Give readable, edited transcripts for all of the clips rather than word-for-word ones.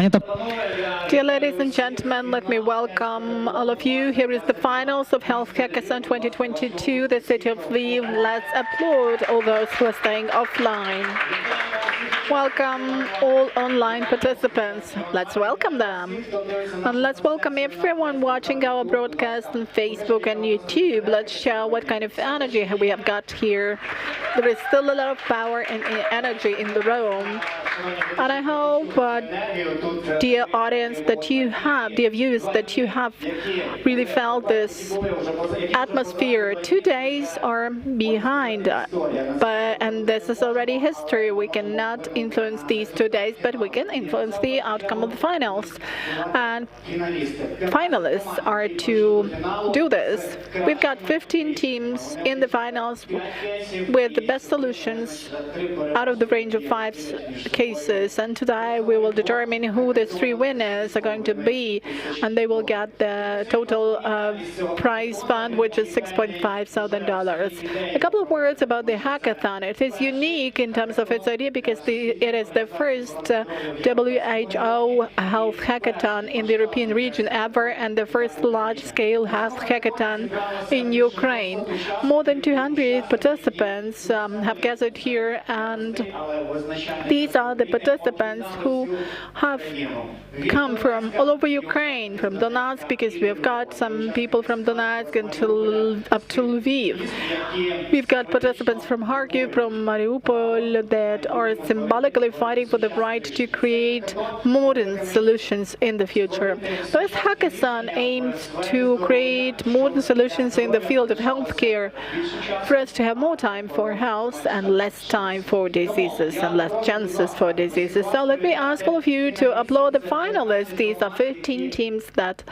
Dear ladies and gentlemen, let me welcome all of you. Here is the finals of Health Hackathon 2022, the city of Lviv. Let's applaud all those who are staying offline. Welcome all online participants. Let's welcome them. And let's welcome everyone watching our broadcast on Facebook and YouTube. Let's show what kind of energy we have got here. There is still a lot of power and energy in the room. And I hope, dear audience, that you have, dear viewers, that you have really felt this atmosphere. 2 days are behind, and this is already history. We cannot influence these 2 days, but we can influence the outcome of the finals. And finalists are to do this. We've got 15 teams in the finals with the best solutions out of the range of 5 cases. And today we will determine who the 3 winners are going to be, and they will get the total prize fund, which is $6,500. A couple of words about the hackathon. It is unique in terms of its idea because it is the first WHO health hackathon in the European region ever, and the first large-scale health hackathon in Ukraine. More than 200 participants have gathered here, and these are the participants who have come from all over Ukraine, from Donetsk, because we have got some people from Donetsk up to Lviv. We've got participants from Kharkiv, from Mariupol, that are symbolically fighting for the right to create modern solutions in the future. This hackathon aims to create modern solutions in the field of healthcare, for us to have more time for health and less time for diseases and less chances for diseases. So let me ask all of you to applaud the finalists. These are 15 teams that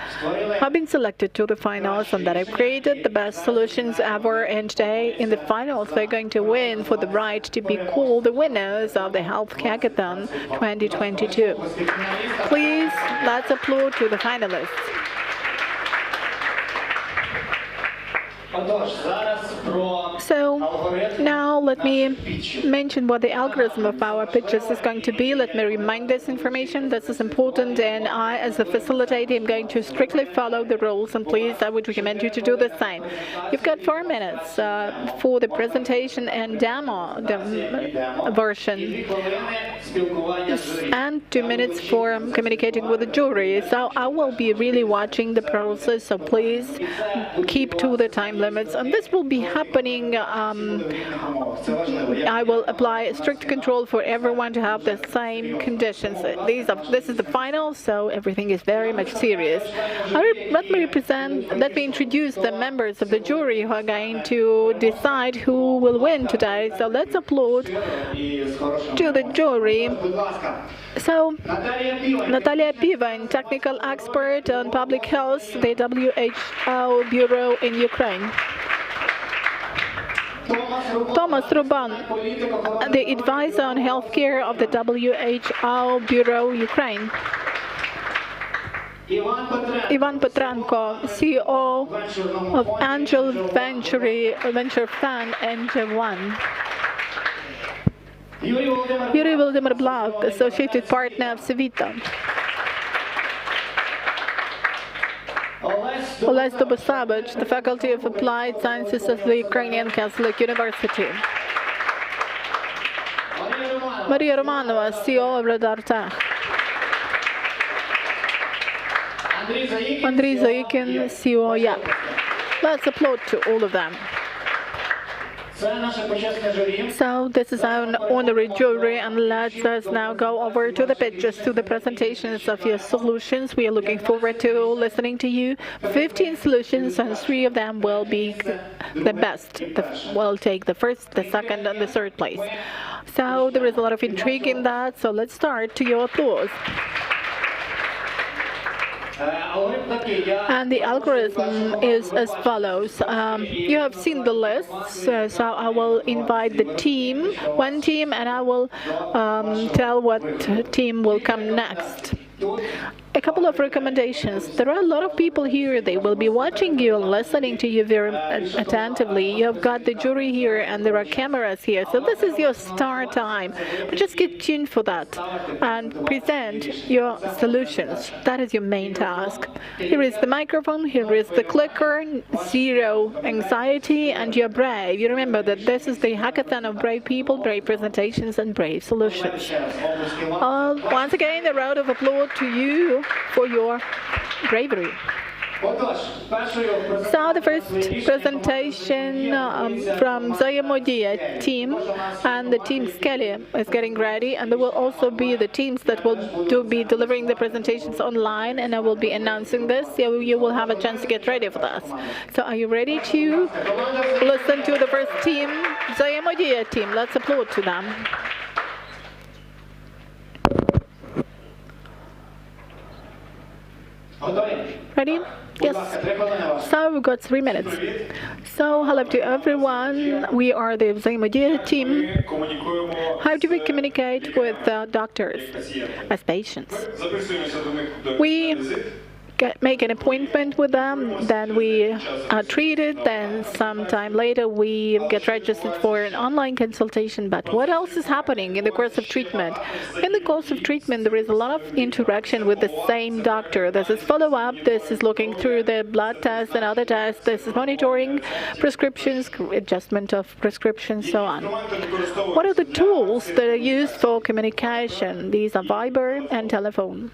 have been selected to the finals and that have created the best solutions ever. And today in the finals, they're going to win for the right to be called the winners of the Health Hackathon 2022. Please, let's applaud to the finalists. So now let me mention what the algorithm of our pitches is going to be. Let me remind this information. This is important, and I, as a facilitator, am going to strictly follow the rules, and please, I would recommend you to do the same. You've got 4 minutes for the presentation and demo version, and 2 minutes for communicating with the jury. So I will be really watching the process, so please keep to the time limits, and this will be happening. I will apply strict control for everyone to have the same conditions. This is the final, so everything is very much serious. Let me introduce the members of the jury who are going to decide who will win today. So let's applaud to the jury. So, Natalia Piva, technical expert on public health, the WHO Bureau in Ukraine. Thomas Ruban, the advisor on healthcare of the WHO Bureau Ukraine. Ivan Petranko, CEO of Angel Venture Fund Angel One. Yuri Vladimir Blak, associated partner of Savita. Oles Dobosavich, the Faculty of Applied Sciences of the Ukrainian Catholic University. Maria Romanova, CEO of Radar Tech. Andrei Zaikin, CEO YAP. Let's applaud to all of them. So this is our honorary jury, and let us now go over to the pitches, to the presentations of your solutions. We are looking forward to listening to you. 15 solutions, and 3 of them will be the best. Will take the first, the second, and the third place. So there is a lot of intrigue in that, so let's start to your applause. And the algorithm is as follows. You have seen the lists, so I will invite the team, one team, and I will tell what team will come next. A couple of recommendations. There are a lot of people here. They will be watching you and listening to you very attentively. You have got the jury here and there are cameras here. So this is your star time. But just get tuned for that and present your solutions. That is your main task. Here is the microphone. Here is the clicker. Zero anxiety, and you're brave. You remember that this is the hackathon of brave people, brave presentations, and brave solutions. Once again, a round of applause to you for your bravery. So the first presentation from Zayamodia team, and the team Skelly is getting ready, and there will also be the teams that will be delivering the presentations online, and I will be announcing this, so you will have a chance to get ready for this. So are you ready to listen to the first team, Zayamodia team? Let's applaud to them. Ready? Yes. So we've got 3 minutes. So hello to everyone. We are the Zayamodia team. How do we communicate with doctors as patients? We make an appointment with them, then we are treated, then sometime later we get registered for an online consultation. But what else is happening in the course of treatment? In the course of treatment, there is a lot of interaction with the same doctor. This is follow-up, this is looking through the blood tests and other tests, this is monitoring prescriptions, adjustment of prescriptions, so on. What are the tools that are used for communication? These are Viber and telephone.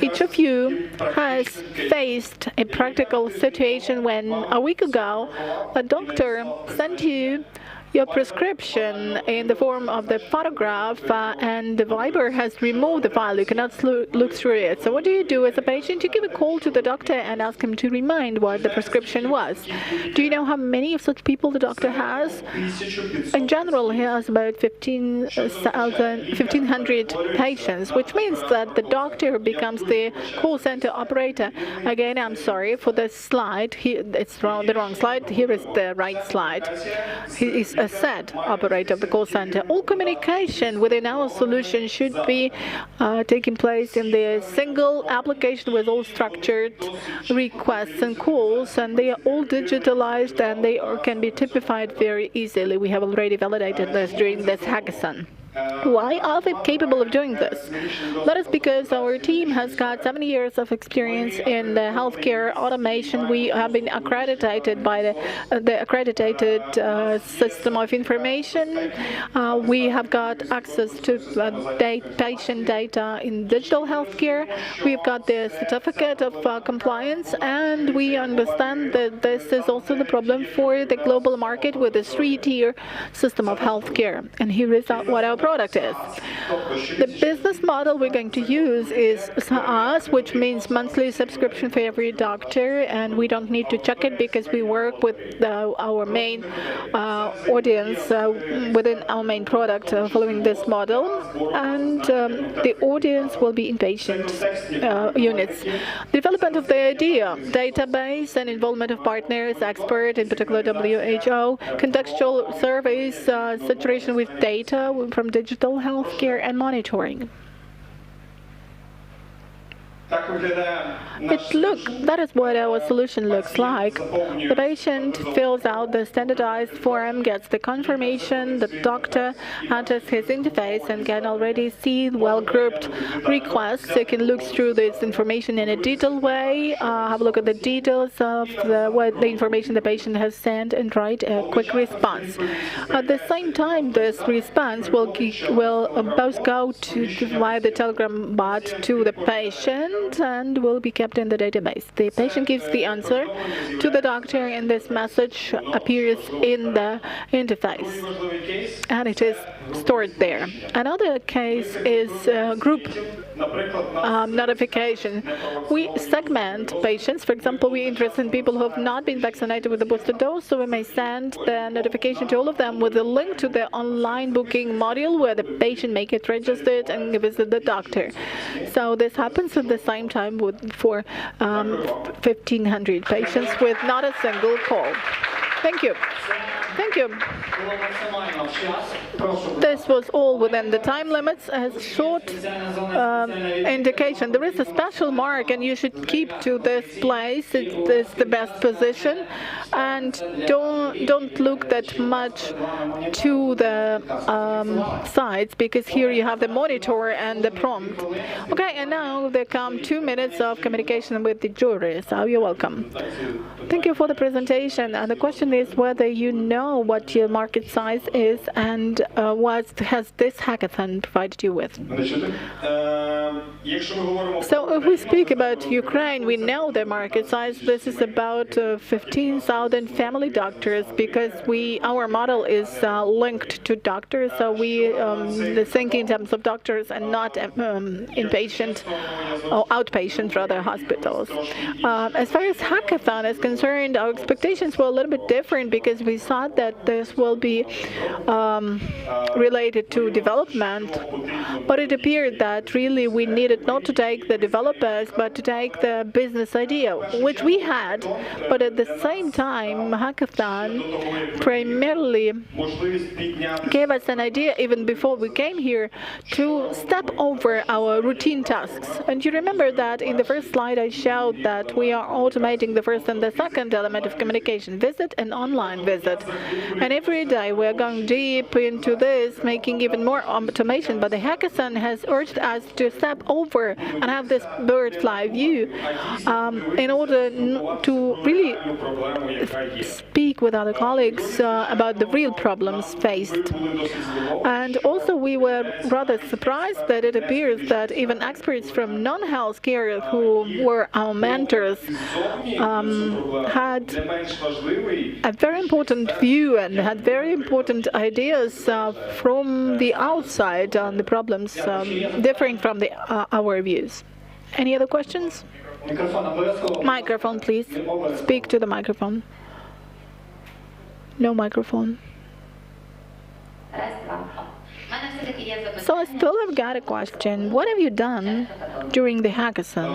Each of you has faced a practical situation when a week ago a doctor sent you your prescription in the form of the photograph, and the Viber has removed the file. You cannot look through it. So what do you do as a patient? You give a call to the doctor and ask him to remind what the prescription was. Do you know how many of such people the doctor has? In general, he has about 1,500 patients, which means that the doctor becomes the call center operator. Again, I'm sorry for this slide. It's the wrong slide. Here is the right slide. He is a set operator of the call center. All communication within our solution should be taking place in the single application with all structured requests and calls, and they are all digitalized and they can be typified very easily. We have already validated this during this hackathon. Why are they capable of doing this? That is because our team has got 7 years of experience in the healthcare automation. We have been accredited by the accredited system of information. We have got access to patient data in digital healthcare. We've got the certificate of compliance, and we understand that this is also the problem for the global market with the 3-tier system of healthcare. And here is what our product is. The business model we're going to use is SaaS, which means monthly subscription for every doctor, and we don't need to check it because we work with our main audience within our main product following this model, and the audience will be inpatient units. The development of the idea, database and involvement of partners, expert, in particular WHO, contextual surveys, saturation with data from digital healthcare, and monitoring. That is what our solution looks like. The patient fills out the standardized form, gets the confirmation, the doctor enters his interface and can already see well-grouped requests. You can look through this information in a detailed way, have a look at the details of the information the patient has sent, and write a quick response. At the same time, this response will both go via the Telegram bot to the patient and will be kept in the database. The patient gives the answer to the doctor, and this message appears in the interface, and it is stored there. Another case is group notification. We segment patients. For example, we're interested in people who have not been vaccinated with the booster dose, so we may send the notification to all of them with a link to the online booking module where the patient may get registered and visit the doctor. So this happens at the same time for 1,500 patients with not a single call. Thank you. Thank you. This was all within the time limits. A short indication. There is a special mark, and you should keep to this place. It is the best position, and don't look that much to the sides, because here you have the monitor and the prompt. Okay, and now there come 2 minutes of communication with the jury. So you're welcome. Thank you for the presentation. And the question is whether you know what your market size is and what has this hackathon provided you with. So if we speak about Ukraine, we know the market size. This is about 15,000 family doctors, because our model is linked to doctors. So we think in terms of doctors and not inpatient or outpatient, rather, hospitals. As far as hackathon is concerned, our expectations were a little bit different, because we thought that this will be related to development, but it appeared that really we needed not to take the developers, but to take the business idea, which we had. But at the same time, hackathon primarily gave us an idea, even before we came here, to step over our routine tasks. And you remember that in the first slide I showed that we are automating the first and the second element of communication, visit and online visit. And every day we are going deep into this, making even more automation. But the hackathon has urged us to step over and have this bird's eye view in order to really speak with other colleagues about the real problems faced. And also we were rather surprised that it appears that even experts from non-healthcare who were our mentors had a very important view and had very important ideas from the outside on the problems differing from our views. Any other questions? Microphone, please. Speak to the microphone. No microphone. So I still have got a question. What have you done during the hackathon?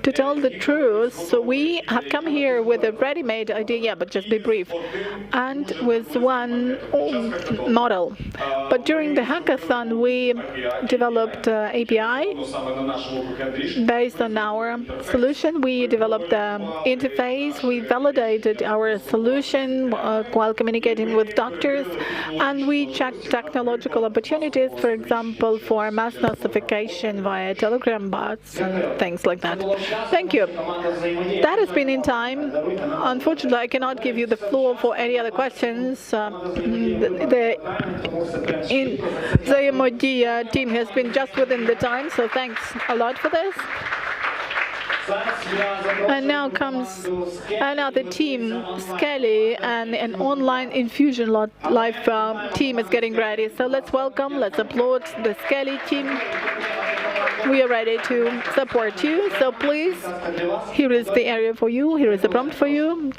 To tell the truth, so we have come here with a ready-made idea, but just be brief, and with one model. But during the hackathon, we developed API based on our solution. We developed the interface. We validated our solution while communicating with doctors, and we checked technological opportunities, for example, for mass notification via Telegram bots and things like that. Thank you. That has been in time. Unfortunately, I cannot give you the floor for any other questions. The Zayamodia team has been just within the time, so thanks a lot for this. And now comes another team, Skelly, and an online infusion live team is getting ready. So let's applaud the Skelly team. We are ready to support you. So please, here is the area for you. Here is the prompt for you.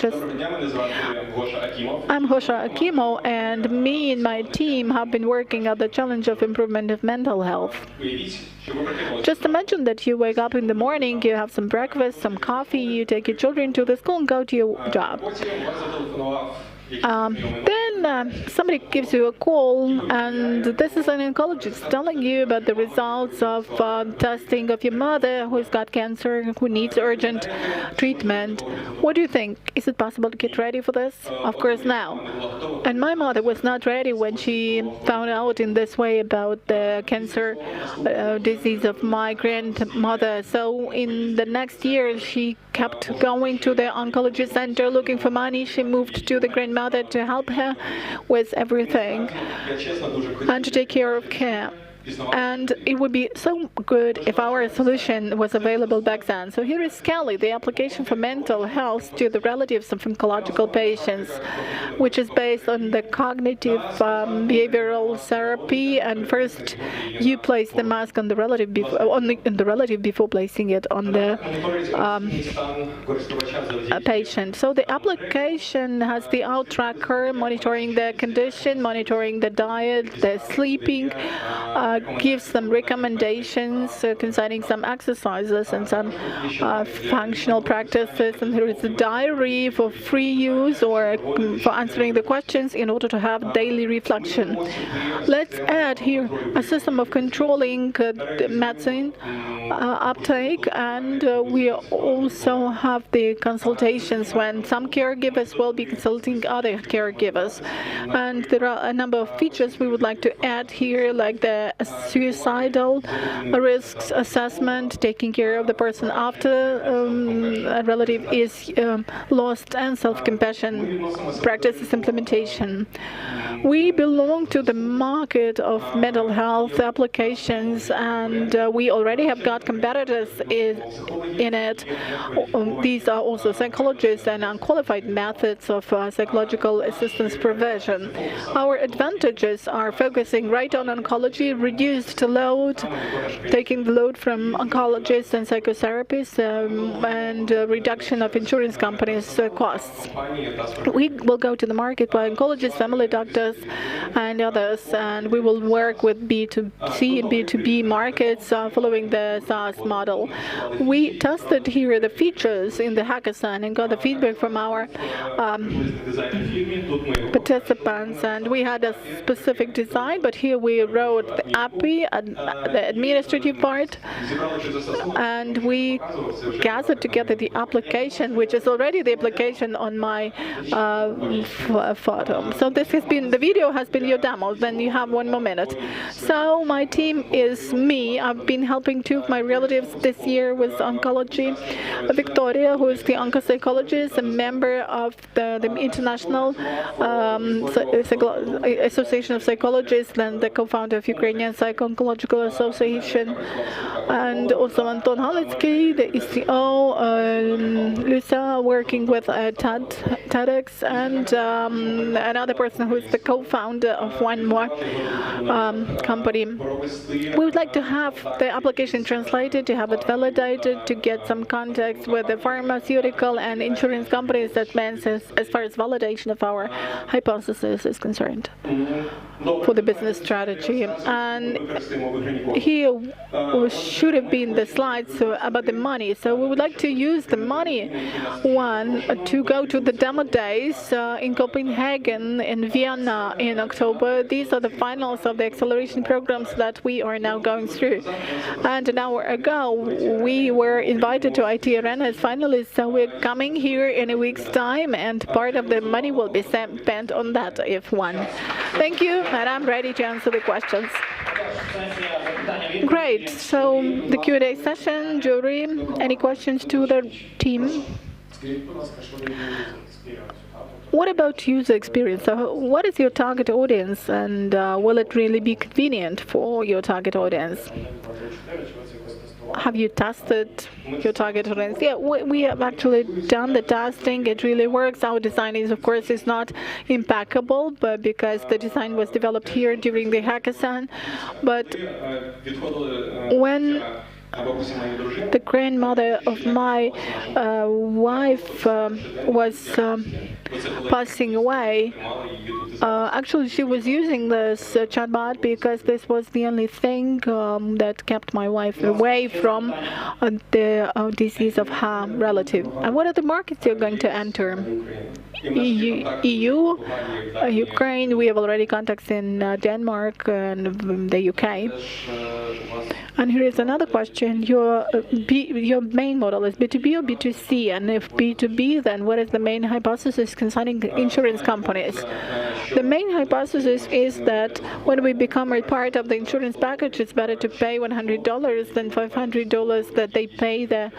I'm Hosha Akimo, and me and my team have been working at the challenge of improvement of mental health. Just imagine that you wake up in the morning, you have some breakfast, some coffee, you take your children to the school and go to your job. Then somebody gives you a call, and this is an oncologist telling you about the results of testing of your mother who's got cancer, who needs urgent treatment. What do you think? Is it possible to get ready for this? Of course, now. And my mother was not ready when she found out in this way about the cancer disease of my grandmother. So in the next year, she kept going to the oncology center looking for money. She moved to the grandmother to help her with everything and to take care of care. And it would be so good if our solution was available back then. So here is Skelly, the application for mental health to the relatives of oncological patients, which is based on the cognitive behavioral therapy. And first, you place the mask on the relative before placing it on the patient. So the application has the out tracker monitoring the condition, monitoring the diet, the sleeping, gives some recommendations concerning some exercises and some functional practices. And there is a diary for free use or for answering the questions in order to have daily reflection. Let's add here a system of controlling medicine uptake, and we also have the consultations when some caregivers will be consulting other caregivers. And there are a number of features we would like to add here, like the suicidal risks assessment, taking care of the person after a relative is lost, and self-compassion practices implementation. We belong to the market of mental health applications, and we already have got competitors in it. These are also psychologists and unqualified methods of psychological assistance provision. Our advantages are focusing right on oncology, reduced load, taking the load from oncologists and psychotherapists, and reduction of insurance companies' costs. We will go to the market by oncologists, family doctors, and others, and we will work with B2C and B2B markets following the SaaS model. We tested here the features in the hackathon and got the feedback from our participants, and we had a specific design, but here we wrote the API, the administrative part, and we gathered together the application, which is already the application on my photo. So this has been, the video has been your demo, then you have 1 more minute. So my team is me. I've been helping 2 of my relatives this year with oncology. Victoria, who is the oncopsychologist, a member of the International Association of Psychologists, and the co-founder of Ukrainian Psycho-Oncological Association, and also Anton Halitsky, the ECO, Lusa, working with TEDx, and another person who is the co-founder of one more company. We would like to have the application translated, to have it validated, to get some context with the pharmaceutical and insurance companies that means as far as validation of our hypothesis is concerned for the business strategy. And here should have been the slides about the money. So we would like to use the money one to go to the demo days in Copenhagen, in Vienna in October. These are the finals of the acceleration programs that we are now going through. And an hour ago, we were invited to IT Arena as finalists, so we're coming here in a week's time, and part of the money will be spent on that if won. Thank you, and I'm ready to answer the questions. Great. So the Q&A session, jury, any questions to the team? What about user experience? So what is your target audience, and will it really be convenient for your target audience? Have you tested your target audience? Yeah, we have actually done the testing. It really works. Our design is, of course, is not impeccable, but because the design was developed here during the hackathon. But when the grandmother of my wife was passing away, actually she was using this chatbot because this was the only thing that kept my wife away from the disease of her relative. And what are the markets you're going to enter? EU, Ukraine. We have already contacts in Denmark and the UK. And here is another question. Your main model is B2B or B2C? And if B2B, then what is the main hypothesis concerning insurance companies? The main hypothesis is that when we become a part of the insurance package, it's better to pay $100 than $500 that they pay the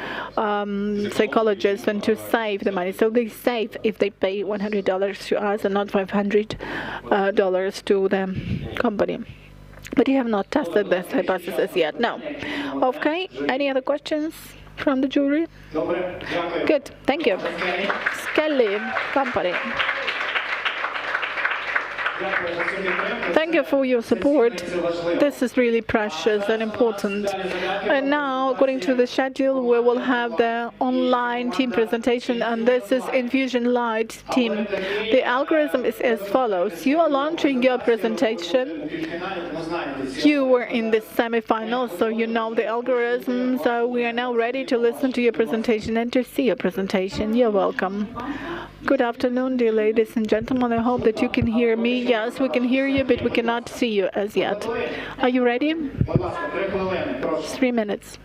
psychologist, and to save the money. So they save if they pay $100 to us and not $500 to the company. But you have not tested this hypothesis yet. No. Okay. Any other questions from the jury? Good. Thank you. Skelly Company. Thank you for your support. This is really precious and important. And now, according to the schedule, we will have the online team presentation, and this is Infusion Light team. The algorithm is as follows. You are launching your presentation. You were in the semi-finals, so you know the algorithm. So we are now ready to listen to your presentation and to see your presentation. You're welcome. Good afternoon, dear ladies and gentlemen. I hope that you can hear me. Yes, we can hear you, but we cannot see you as yet. Are you ready? 3 minutes.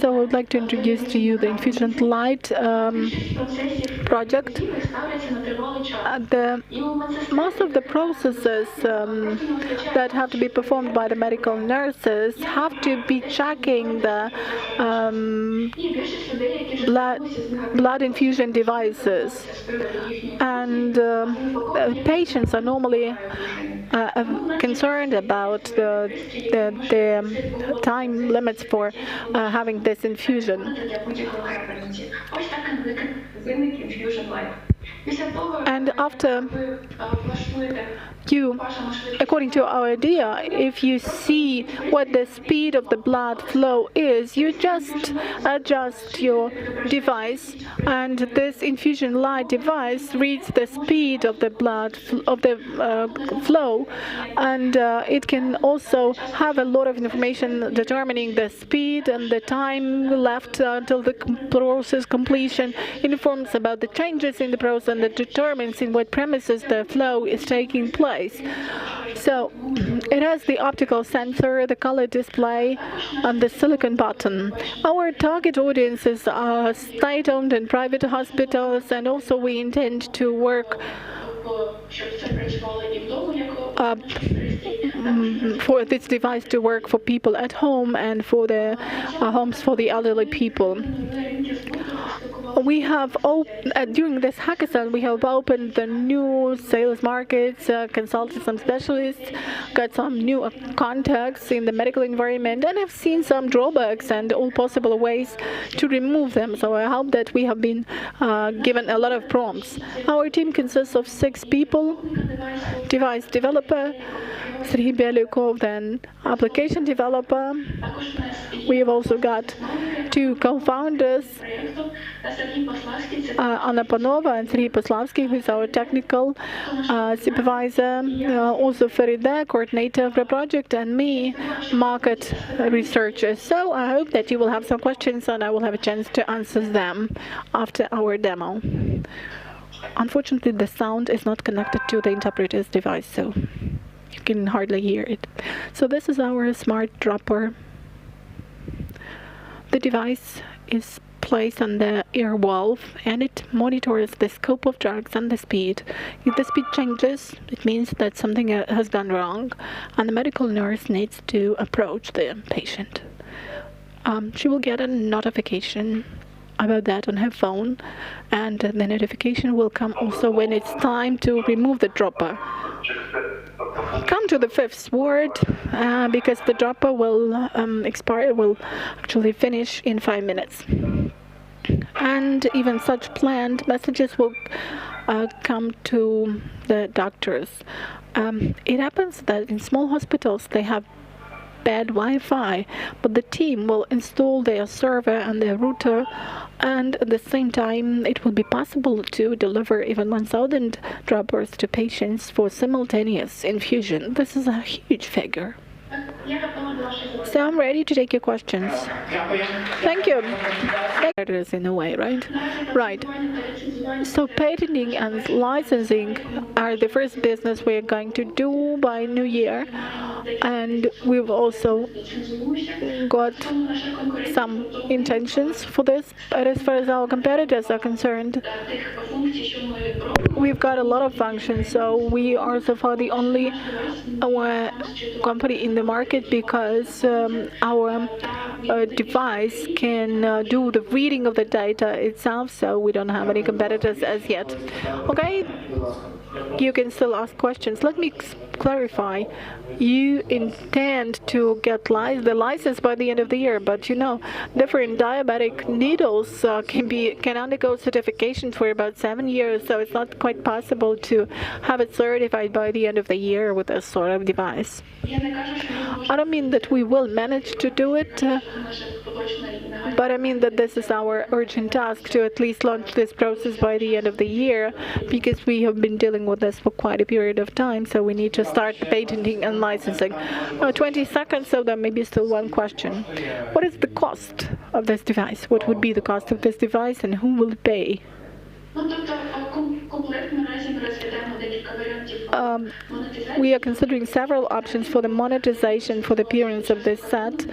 So I would like to introduce to you the Infusion Light project. Most of the processes that have to be performed by the medical nurses have to be checking the blood infusion devices. And patients are normally concerned about the time limits for having this infusion. And after you, according to our idea, if you see what the speed of the blood flow is, you just adjust your device, and this infusion light device reads the speed of the blood flow, and it can also have a lot of information determining the speed and the time left until the process completion, informs about the changes in the process, and it determines in what premises the flow is taking place. So it has the optical sensor, the color display, and the silicon button. Our target audiences are state-owned and private hospitals, and also we intend to work for this device to work for people at home and for the homes for the elderly people. We have during this hackathon, we have opened the new sales markets, consulted some specialists, got some new contacts in the medical environment, and have seen some drawbacks and all possible ways to remove them. So I hope that we have been given a lot of prompts. Our team consists of 6 people: device developer, Serhiy Belyukov, then application developer. We have also got 2 co-founders, Anna Panova and Serhiy Poslavsky, who is our technical supervisor, also Farida, coordinator of the project, and me, market researcher. So I hope that you will have some questions and I will have a chance to answer them after our demo. Unfortunately, the sound is not connected to the interpreter's device, so you can hardly hear it. So this is our smart dropper. The device is placed on the ear valve, and it monitors the scope of drugs and the speed. If the speed changes, it means that something has gone wrong, and the medical nurse needs to approach the patient. She will get a notification about that on her phone, and the notification will come also when it's time to remove the dropper. Come to the 5th ward because the dropper will will actually finish in 5 minutes. And even such planned messages will come to the doctors. It happens that in small hospitals they have bad Wi-Fi, but the team will install their server and their router, and at the same time it will be possible to deliver even 1,000 droppers to patients for simultaneous infusion. This is a huge figure. So I'm ready to take your questions. Thank you. That is in a way, right? Right. So patenting and licensing are the first business we are going to do by New Year. And we've also got some intentions for this. But as far as our competitors are concerned, we've got a lot of functions. So we are so far the only company in the market because our device can do the reading of the data itself. So we don't have any competitors as yet. Okay. you can still ask questions. Let me clarify. You intend to get the license by the end of the year, but you know, different diabetic needles can undergo certification for about 7 years, so it's not quite possible to have it certified by the end of the year with this sort of device. I don't mean that we will manage to do it, but I mean that this is our urgent task to at least launch this process by the end of the year, because we have been dealing with this for quite a period of time, so we need to start the patenting and licensing. 20 seconds, so there may be still one question. What is the cost of this device? What would be the cost of this device, and who will pay? We are considering several options for the monetization for the appearance of this set,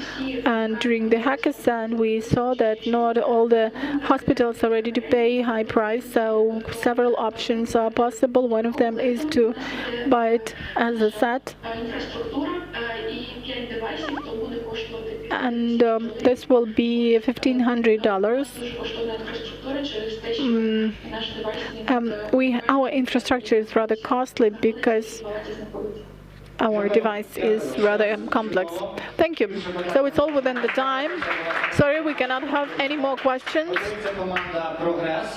and during the hackathon we saw that not all the hospitals are ready to pay high price, so several options are possible. One of them is to buy it as a set, and this will be $1,500. Our infrastructure is rather costly because our device is rather complex. Thank you. So it's all within the time. Sorry, we cannot have any more questions.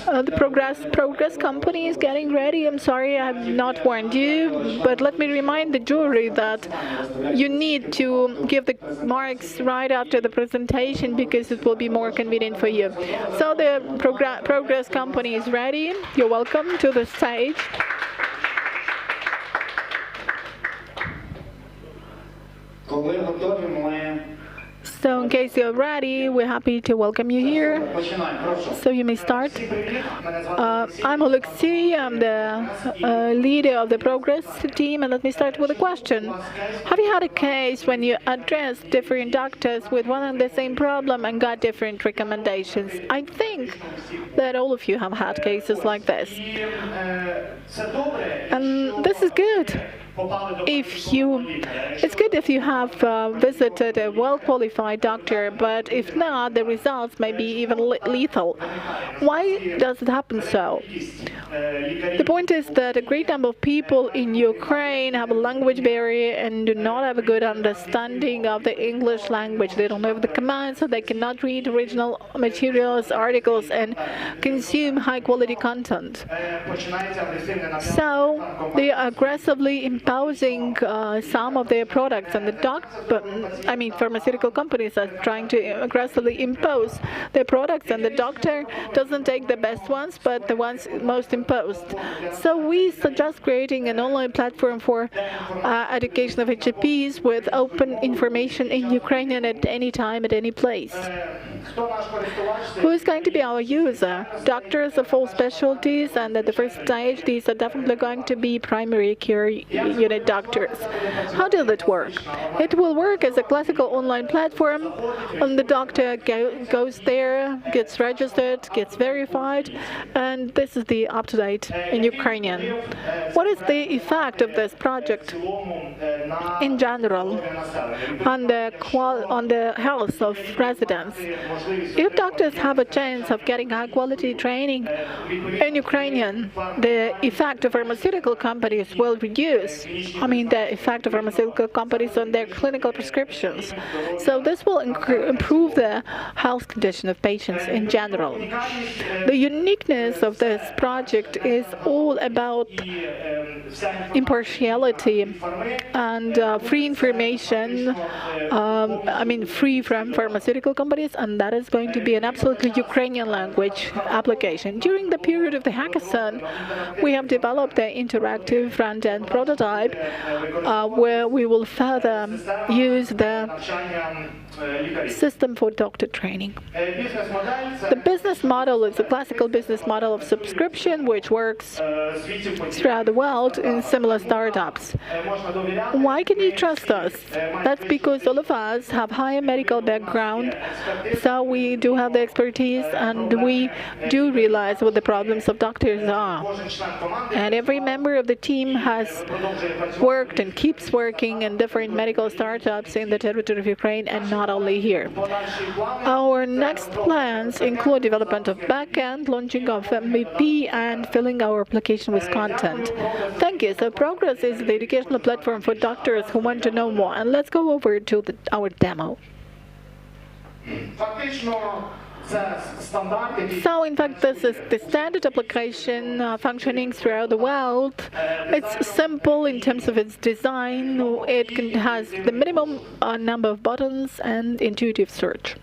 The Progress company is getting ready. I'm sorry I have not warned you, but let me remind the jury that you need to give the marks right after the presentation because it will be more convenient for you. So the Progress company is ready. You're welcome to the stage. So in case you're ready, we're happy to welcome you here. So you may start. I'm Alexei, I'm the leader of the Progress team, and let me start with a question. Have you had a case when you addressed different doctors with one and the same problem and got different recommendations? I think that all of you have had cases like this. And this is good. It's good if you have visited a well-qualified doctor, but if not, the results may be even lethal. Why does it happen so? The point is that a great number of people in Ukraine have a language barrier and do not have a good understanding of the English language. They don't know the commands, so they cannot read original materials, articles, and consume high-quality content. So they are aggressively imposing some of their products, and pharmaceutical companies are trying to aggressively impose their products, and the doctor doesn't take the best ones, but the ones most imposed. So we suggest creating an online platform for education of HCPs with open information in Ukrainian at any time, at any place. Who is going to be our user? Doctors of all specialties, and at the first stage, these are definitely going to be primary care unit doctors. How does it work? It will work as a classical online platform, and the doctor goes there, gets registered, gets verified, and this is the up-to-date in Ukrainian. What is the effect of this project in general on the health of residents? If doctors have a chance of getting high-quality training in Ukrainian, the effect of pharmaceutical companies will reduce. The effect of pharmaceutical companies on their clinical prescriptions. So this will improve the health condition of patients in general. The uniqueness of this project is all about impartiality and free information, free from pharmaceutical companies, and that is going to be an absolutely Ukrainian language application. During the period of the hackathon, we have developed an interactive front-end prototype where we will further use the system for doctor training. The business model is a classical business model of subscription, which works throughout the world in similar startups. Why can you trust us? That's because all of us have higher medical background, so we do have the expertise, and we do realize what the problems of doctors are. And every member of the team has worked and keeps working in different medical startups in the territory of Ukraine and not not only here. Our next plans include development of backend, launching of MVP, and filling our application with content. Thank you. So Progress is the educational platform for doctors who want to know more. And let's go over to our demo. So, in fact, this is the standard application functioning throughout the world. It's simple in terms of its design. It has the minimum number of buttons and intuitive search.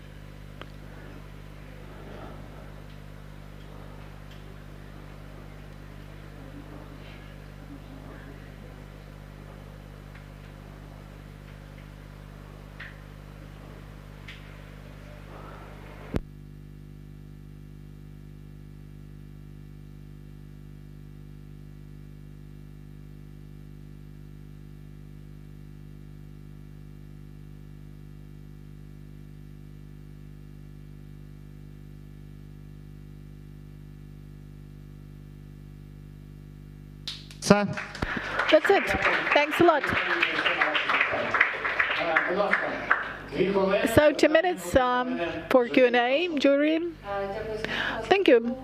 That's it. Thanks a lot. So 2 minutes for Q&A, jury. Thank you.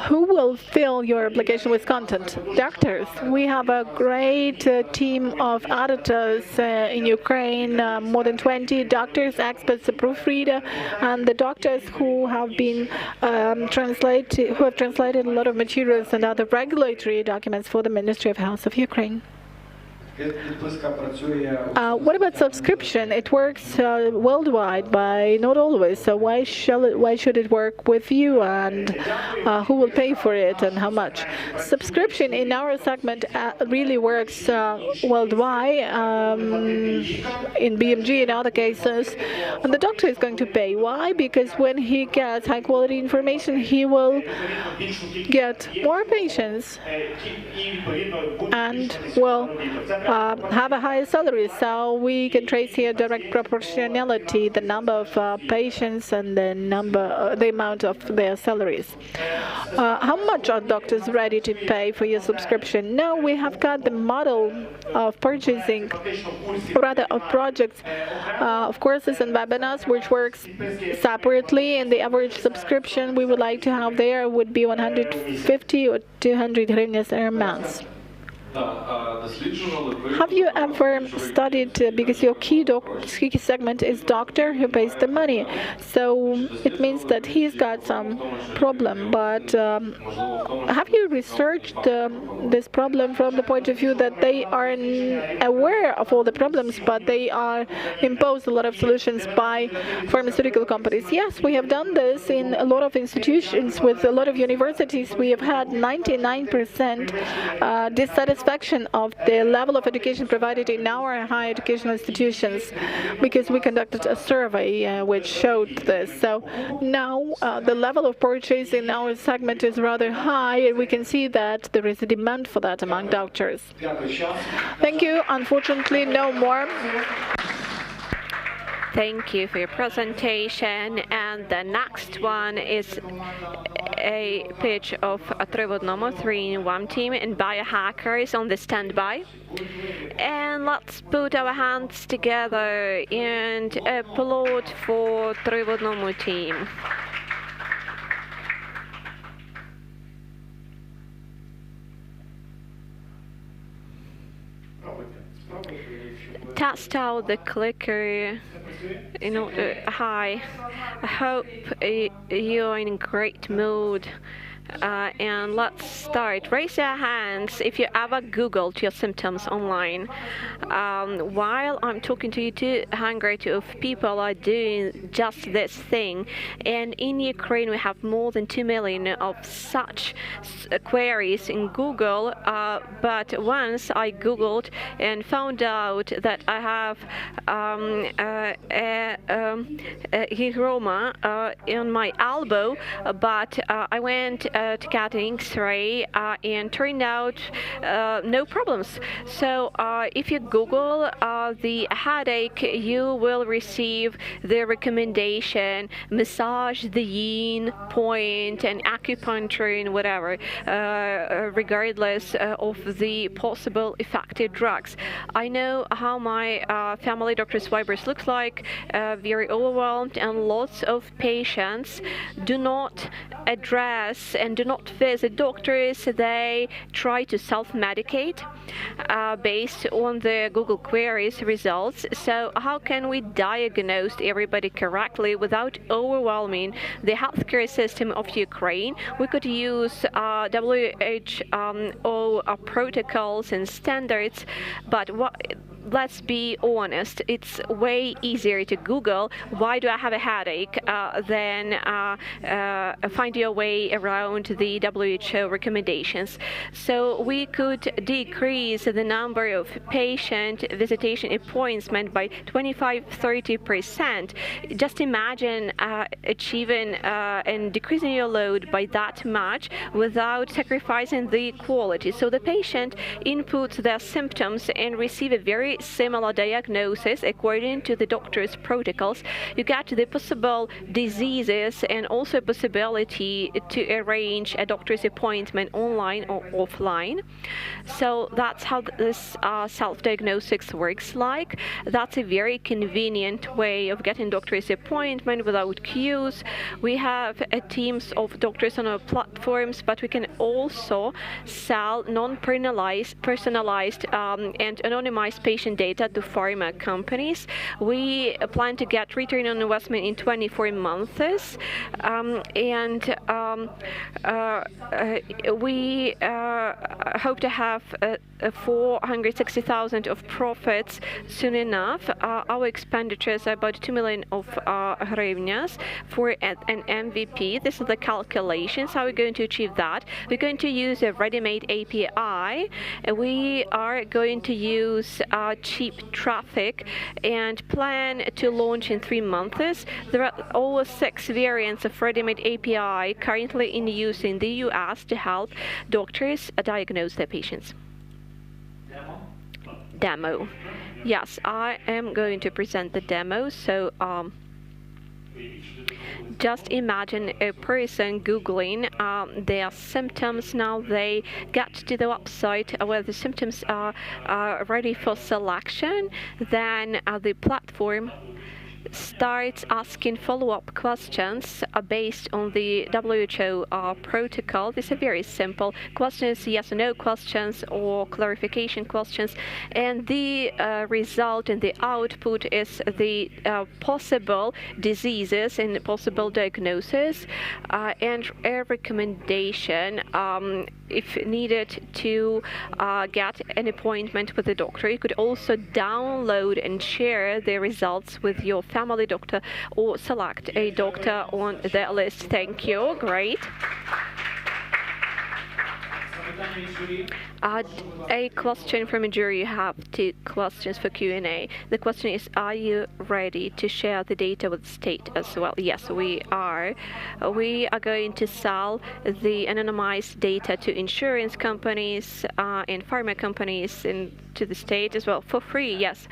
Who will fill your application with content? Doctors. We have a great team of editors in Ukraine, more than 20 doctors, experts, a proofreader, and the doctors who have been translated a lot of materials and other regulatory documents for the Ministry of Health of Ukraine. What about subscription? It works worldwide, but not always. So why should it work with you, and who will pay for it, and how much? Subscription in our segment really works worldwide. In BMG, in other cases, and the doctor is going to pay. Why? Because when he gets high quality information, he will get more patients and will have a higher salary. So we can trace here direct proportionality, the number of patients and the amount of their salaries. How much are doctors ready to pay for your subscription? Now we have got the model of purchasing, rather of projects, of courses and webinars, which works separately, and the average subscription we would like to have there would be 150 or 200 hryvnias a month. Have you ever studied, because your key segment is doctor who pays the money, so it means that he's got some problem, but have you researched this problem from the point of view that they are aware of all the problems, but they are imposed a lot of solutions by pharmaceutical companies? Yes, we have done this in a lot of institutions with a lot of universities. We have had 99% dissatisfaction of the level of education provided in our higher educational institutions, because we conducted a survey which showed this. So now the level of purchase in our segment is rather high, and we can see that there is a demand for that among doctors. Thank you. Unfortunately, no more. Thank you for your presentation. And the next one is a pitch of a Trivodnomo 3-in-1 team and biohackers on the standby. And let's put our hands together and applaud for Trivodnomo team. Test out the clicker. Hi. I hope you're in a great mood. And let's start. Raise your hands if you ever Googled your symptoms online. While I'm talking to you, 200 of people are doing just this thing. And in Ukraine, we have more than 2 million of such queries in Google. But once I Googled and found out that I have a hematoma in my elbow, but I went to get an X-ray, and turned out no problems. So if you Google the headache, you will receive the recommendation: massage the yin point and acupuncture and whatever, regardless of the possible effective drugs. I know how my family doctor's Vibers looks like, very overwhelmed, and lots of patients do not address and do not visit doctors. They try to self-medicate based on the Google queries results. So how can we diagnose everybody correctly without overwhelming the healthcare system of Ukraine? We could use WHO protocols and standards, but let's be honest, it's way easier to Google "why do I have a headache" than find your way around the WHO recommendations. So we could decrease the number of patient visitation appointments by 25–30%. Just imagine achieving and decreasing your load by that much without sacrificing the quality. So the patient inputs their symptoms and receive a very similar diagnosis according to the doctor's protocols. You get the possible diseases and also possibility to arrange a doctor's appointment online or offline. So that's how this self-diagnosis works like. That's a very convenient way of getting doctor's appointment without queues. We have teams of doctors on our platforms, but we can also sell non-personalized and anonymized patient data to pharma companies. We plan to get return on investment in 24 months, and we hope to have 460,000 of profits soon enough. Our expenditures are about 2 million of hryvnias for an MVP. This is the calculations. How are we going to achieve that? We're going to use a ready-made API. We are going to use cheap traffic and plan to launch in 3 months. There are over 6 variants of ready-made API currently in use in the US to help doctors diagnose their patients. Demo. Yes, I am going to present the demo. So just imagine a person Googling their symptoms. Now they get to the website where the symptoms are ready for selection. Then the platform starts asking follow-up questions based on the WHO protocol. These are very simple questions, yes or no questions or clarification questions, and the result and the output is the possible diseases and possible diagnosis and a recommendation if needed to get an appointment with the doctor. You could also download and share the results with your family doctor or select a doctor on the list. Thank you. Great. A question from a jury. You have 2 questions for Q&A. The question is, are you ready to share the data with the state as well? Yes, we are. We are going to sell the anonymized data to insurance companies and pharma companies and to the state as well for free. Yes.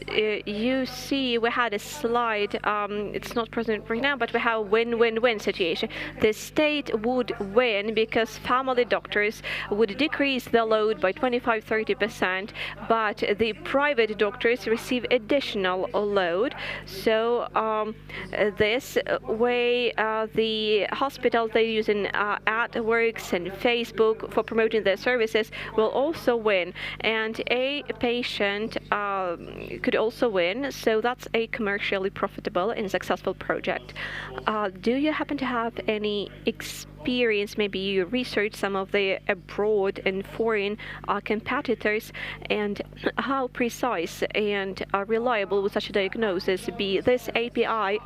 You see, we had a slide. It's not present right now, but we have a win-win-win situation. The state would win because family doctors would decrease the load by 25–30%, but the private doctors receive additional load. So this way, the hospitals they're using AdWords and Facebook for promoting their services will also win, and a patient could also win. So that's a commercially profitable and successful project. Do you happen to have any experience? Maybe you research some of the abroad and foreign competitors, and how precise and reliable would such a diagnosis be? This API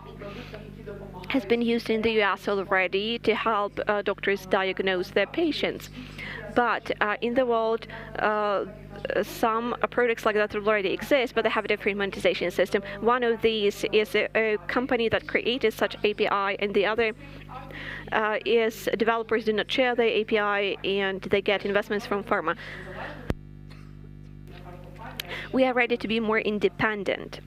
has been used in the US already to help doctors diagnose their patients. but in the world, some products like that will already exist, but they have a different monetization system. One of these is a company that created such API, and the other is developers do not share the API and they get investments from pharma. We are ready to be more independent.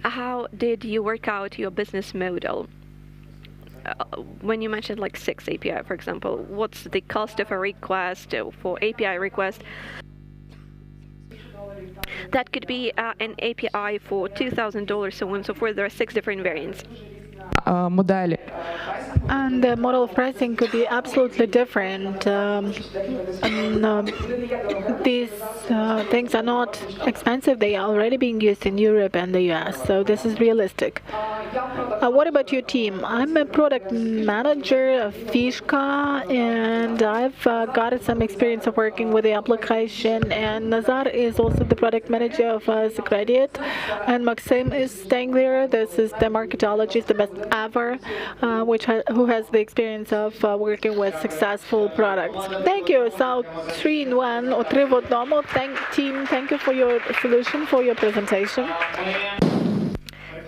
How did you work out your business model? When you mentioned like 6 API, for example, what's the cost of a request for API request? That could be an API for $2,000, so on and so forth. There are 6 different variants. Моделі. And the model of pricing could be absolutely different. These things are not expensive. They are already being used in Europe and the US, so this is realistic. What about your team? I'm a product manager of Fishka, and I've got some experience of working with the application, and Nazar is also the product manager of Secrediet, and Maxim is staying there. This is the marketologist, the best ever, who has the experience of working with successful products. Thank you. So 3 in 1 or 3 в одному. Thank you for your solution, for your presentation.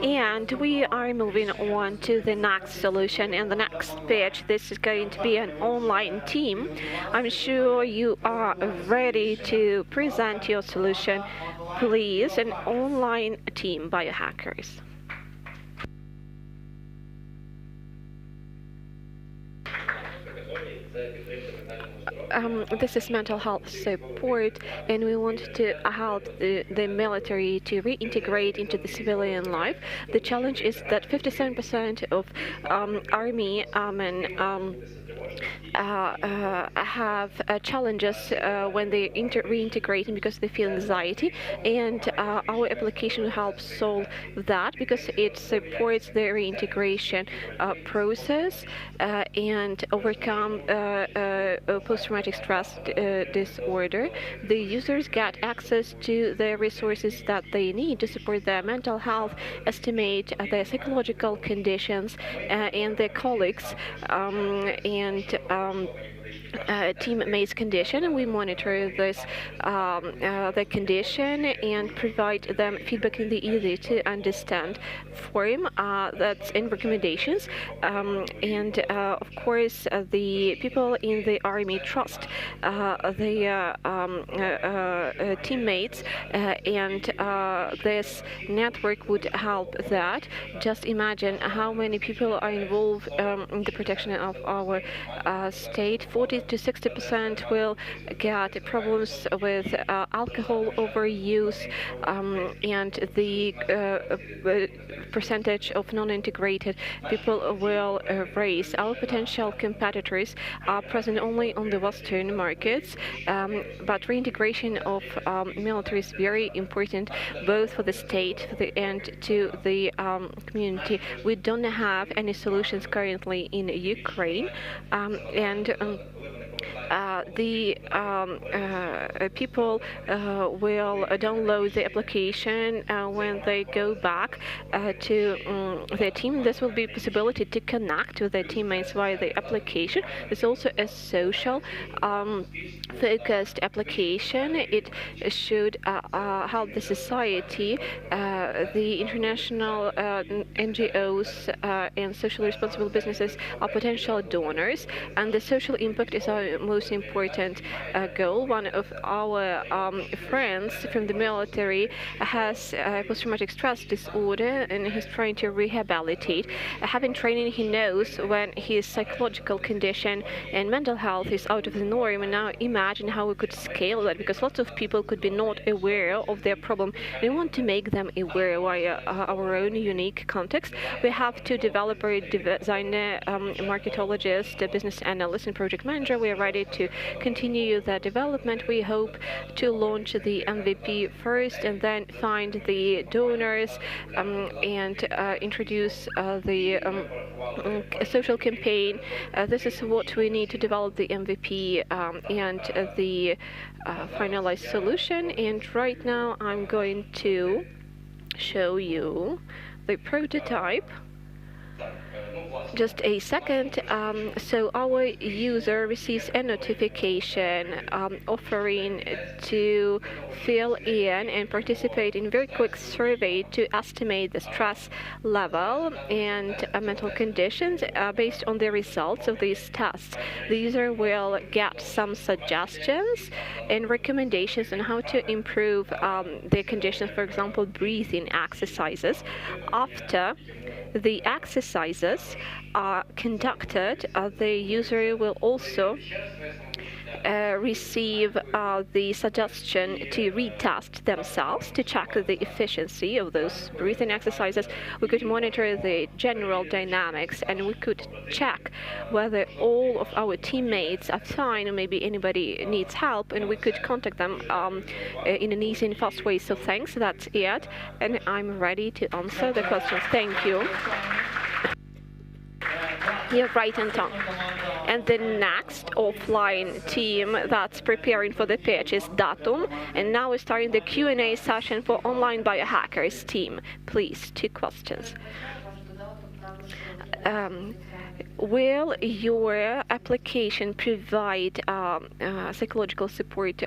And we are moving on to the next solution and the next pitch. This is going to be an online team. I'm sure you are ready to present your solution. Please, an online team biohackers. This is mental health support, and we want to help the military to reintegrate into the civilian life. The challenge is that 57% of army men have challenges when they reintegrating because they feel anxiety, and our application helps solve that because it supports the reintegration process and overcome post-traumatic stress disorder. The users get access to the resources that they need to support their mental health, estimate their psychological conditions, and their colleagues and teammates' condition, and we monitor this the condition and provide them feedback in the easy to understand form that's in recommendations, and of course the people in the army trust the teammates, and this network would help that. Just imagine how many people are involved in the protection of our state. 40 to 60% will get problems with alcohol overuse, and the percentage of non-integrated people will raise. Our potential competitors are present only on the Western markets, but reintegration of military is very important both for the state and to the community. We don't have any solutions currently in Ukraine, and the people will download the application when they go back to their team. This will be a possibility to connect with their teammates via the application. There's also a social focused application. It should help the society. The international NGOs and socially responsible businesses are potential donors, and the social impact is our most important goal. One of our friends from the military has post-traumatic stress disorder, and he's trying to rehabilitate. Having training, he knows when his psychological condition and mental health is out of the norm. And now imagine how we could scale that, because lots of people could be not aware of their problem. We want to make them aware via our own unique context. We have 2 developer, designer, marketologist, a business analyst, and project manager. We are ready to continue the development. We hope to launch the MVP first and then find the donors and introduce the social campaign. This is what we need to develop the MVP and the finalized solution. And right now I'm going to show you the prototype. Just a second. So our user receives a notification offering to fill in and participate in a very quick survey to estimate the stress level and mental conditions based on the results of these tests. The user will get some suggestions and recommendations on how to improve their conditions, for example, breathing exercises. After the exercises are conducted, the user will also receive the suggestion to retest themselves to check the efficiency of those breathing exercises. We could monitor the general dynamics, and we could check whether all of our teammates are fine or maybe anybody needs help, and we could contact them in an easy and fast way. So thanks, that's it, and I'm ready to answer the questions. Thank you. You're right, Anton. And the next offline team that's preparing for the pitch is Datum. And now we're starting the Q&A session for online biohackers team. Please, 2 questions. Will your application provide psychological support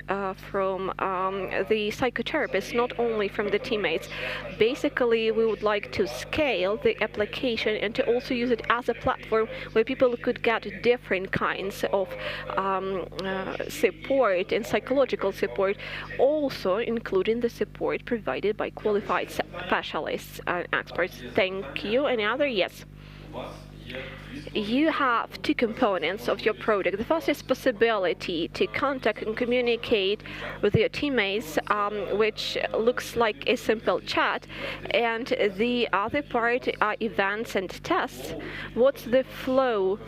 from the psychotherapists, not only from the teammates? Basically, we would like to scale the application and to also use it as a platform where people could get different kinds of support and psychological support, also including the support provided by qualified specialists and experts. Thank you. Any other? Yes. You have 2 components of your product. The first is possibility to contact and communicate with your teammates, which looks like a simple chat, and the other part are events and tests. What's the flow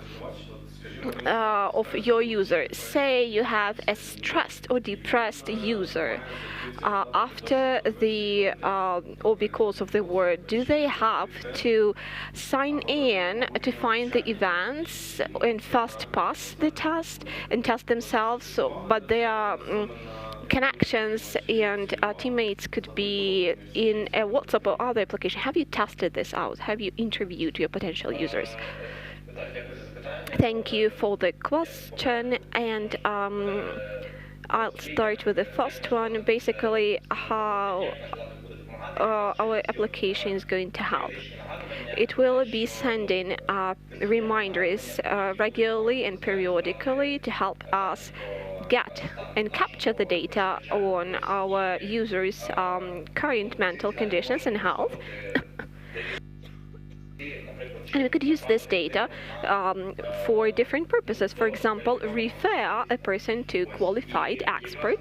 of your user? Say you have a stressed or depressed user. After the or because of the word, do they have to sign in to find the events and first pass the test and test themselves? But their connections and teammates could be in a WhatsApp or other application. Have you tested this out? Have you interviewed your potential users? Thank you for the question, and I'll start with the first one. Basically, how our application is going to help. It will be sending reminders regularly and periodically to help us get and capture the data on our users' current mental conditions and health. And we could use this data for different purposes. For example, refer a person to qualified expert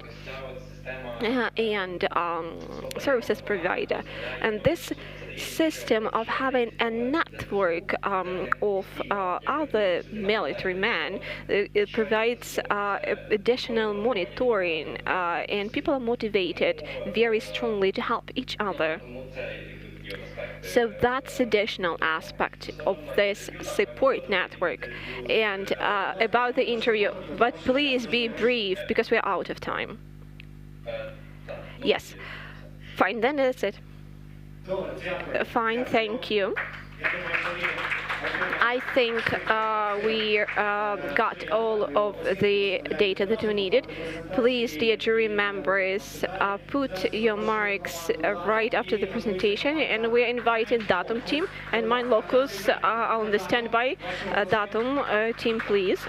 and services provider. And this system of having a network of other military men, it provides additional monitoring, and people are motivated very strongly to help each other. So that's additional aspect of this support network. And about the interview, but please be brief because we're out of time. Yes. Fine, then that's it. Fine, thank you. I think we got all of the data that we needed. Please, dear jury members, put your marks right after the presentation, and we invited Datum team and Mind Locus on the standby. Datum team, please,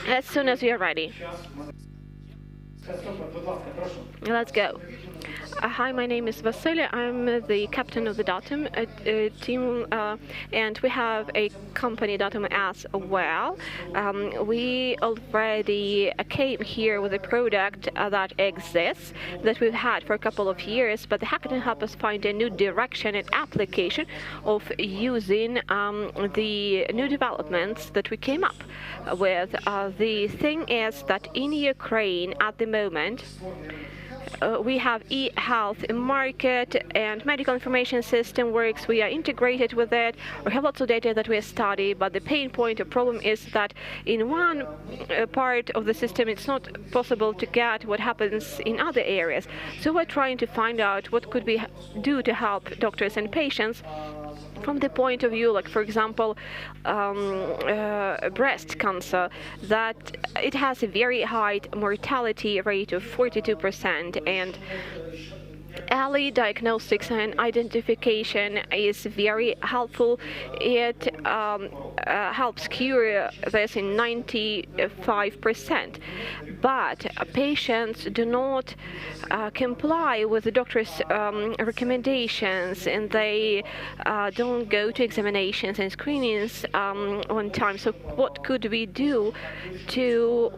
as soon as you're ready. Let's go. Hi, my name is Vasily. I'm the captain of the Datum team, and we have a company, Datum, as well. We already came here with a product that exists, that we've had for a couple of years, but the Hackathon helped us find a new direction and application of using the new developments that we came up with. The thing is that in Ukraine at the moment, we have e-health market and medical information system works. We are integrated with it. We have lots of data that we study, but the pain point or problem is that in one part of the system, it's not possible to get what happens in other areas. So we're trying to find out what could we do to help doctors and patients from the point of view, like for example, breast cancer, that it has a very high mortality rate of 42%, and early diagnostics and identification is very helpful. It helps cure this in 95%. But patients do not comply with the doctor's recommendations, and they don't go to examinations and screenings on time. So what could we do to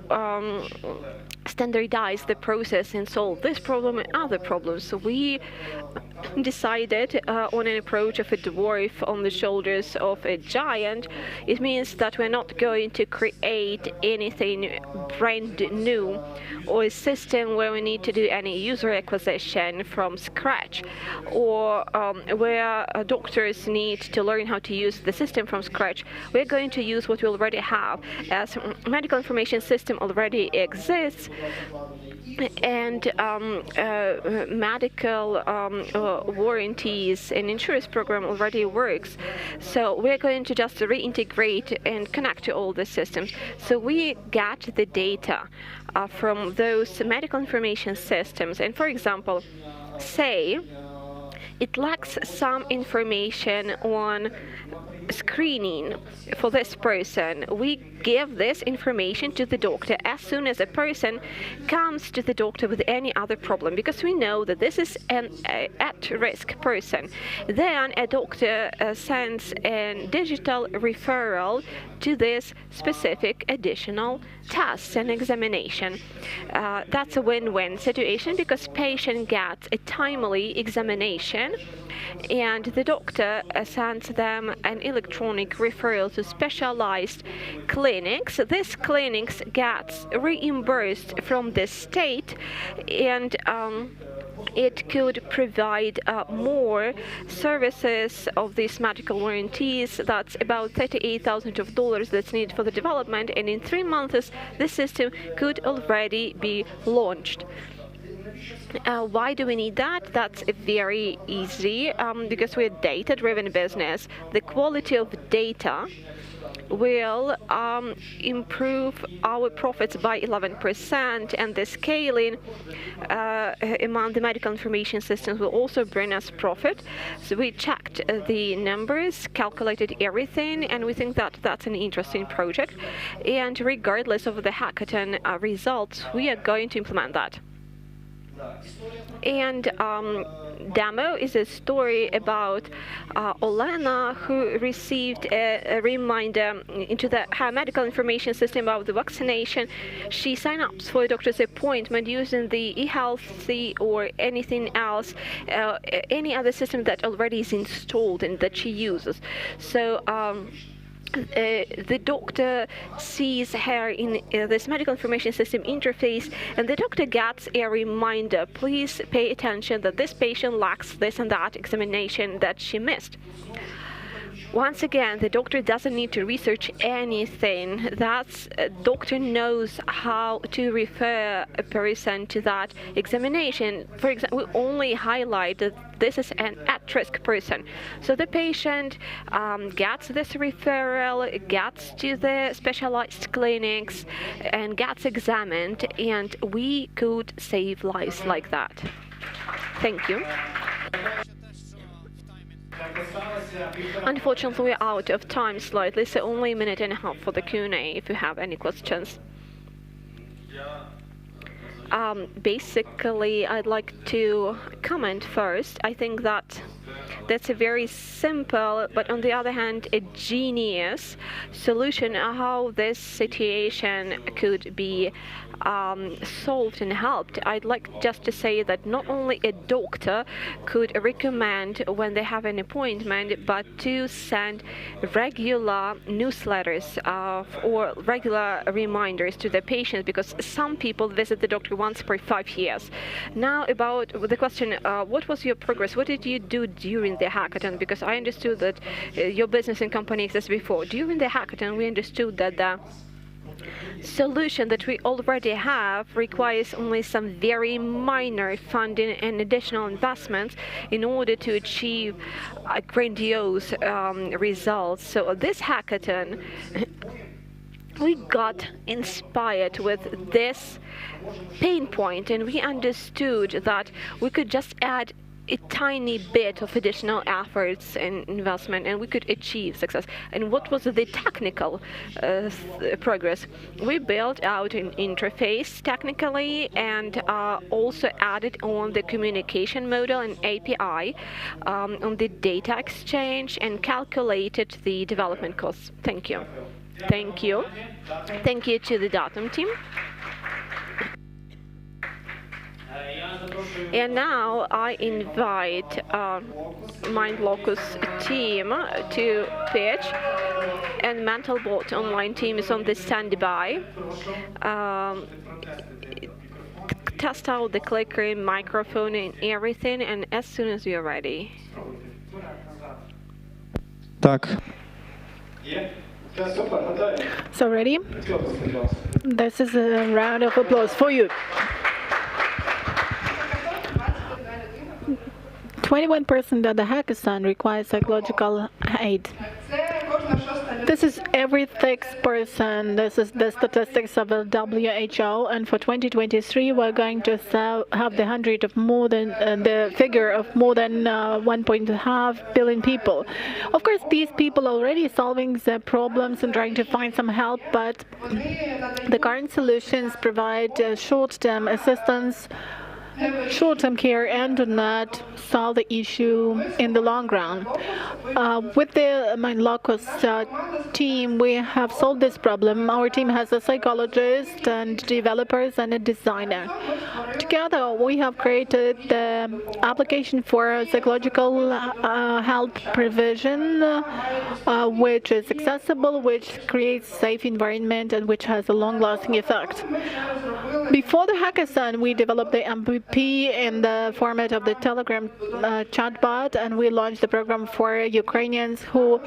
standardize the process and solve this problem and other problems? So we decided on an approach of a dwarf on the shoulders of a giant. It means that we're not going to create anything brand new or a system where we need to do any user acquisition from scratch, or where doctors need to learn how to use the system from scratch. We're going to use what we already have, as medical information system already exists, and medical warranties and insurance program already works. So we're going to just reintegrate and connect to all the systems. So we get the data from those medical information systems, and for example, say it lacks some information on screening for this person. We give this information to the doctor as soon as a person comes to the doctor with any other problem, because we know that this is an at-risk person. Then a doctor sends a digital referral to this specific additional test and examination. That's a win-win situation, because patient gets a timely examination, and the doctor sends them an electronic referral to specialized clinics. These clinics gets reimbursed from the state, and it could provide more services of these medical warranties. That's about $38,000 that's needed for the development, and in 3 months the system could already be launched. Why do we need that? That's very easy, because we're a data-driven business. The quality of data will improve our profits by 11%, and the scaling among the medical information systems will also bring us profit. So we checked the numbers, calculated everything, and we think that that's an interesting project. And regardless of the hackathon results, we are going to implement that. And demo is a story about Olena, who received a reminder into her medical information system about the vaccination. She signed up for a doctor's appointment using the eHealthy or anything else, any other system that already is installed and that she uses. So the doctor sees her in this medical information system interface, and the doctor gets a reminder: please pay attention that this patient lacks this and that examination that she missed. Once again, the doctor doesn't need to research anything. That's doctor knows how to refer a person to that examination. For example, we only highlight that this is an at-risk person. So the patient gets this referral, gets to the specialized clinics, and gets examined, and we could save lives like that. Thank you. Unfortunately, we're out of time slightly, so only a minute and a half for the Q&A if you have any questions. Basically, I'd like to comment first. I think that's a very simple, but on the other hand, a genius solution how this situation could be solved and helped. I'd like just to say that not only a doctor could recommend when they have an appointment, but to send regular newsletters or regular reminders to the patients, because some people visit the doctor once per 5 years. Now about the question, what was your progress? What did you do during the hackathon? Because I understood that your business and company exists before. During the hackathon, we understood that solution that we already have requires only some very minor funding and additional investments in order to achieve grandiose results. So this hackathon, we got inspired with this pain point, and we understood that we could just add a tiny bit of additional efforts and investment and we could achieve success. And what was the technical progress? We built out an interface technically and also added on the communication model and API on the data exchange and calculated the development costs. Thank you. Thank you. Thank you to the Datum team. And now I invite MindLocus team to pitch, and Mentalbot online team is on the standby. Test out the clicker, microphone, and everything, and as soon as you're ready. Так. So ready? This is a round of applause for you. 21% of the hackathon requires psychological aid. This is every sixth person. This is the statistics of the WHO, and for 2023 we're going to have the figure of more than 1.5 billion people. Of course, these people are already solving their problems and trying to find some help, but the current solutions provide short-term assistance, short-term care, and do not solve the issue in the long run. With the MindLocus team, we have solved this problem. Our team has a psychologist and developers and a designer. Together, we have created the application for psychological help provision, which is accessible, which creates a safe environment, and which has a long-lasting effect. Before the hackathon, we developed the MVP in the format of the Telegram chatbot, and we launched the program for Ukrainians who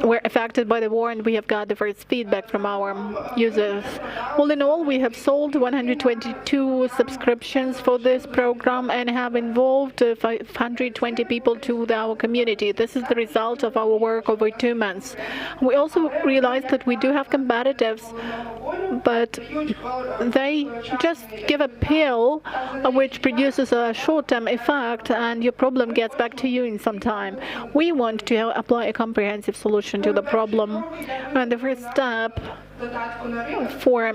were affected by the war, and we have got the first feedback from our users. All in all, we have sold 122 subscriptions for this program and have involved 520 people to our community. This is the result of our work over 2 months. We also realized that we do have competitors, but they just give a pill which produces a short-term effect, and your problem gets back to you in some time. We want to apply a comprehensive solution to the problem, and the first step for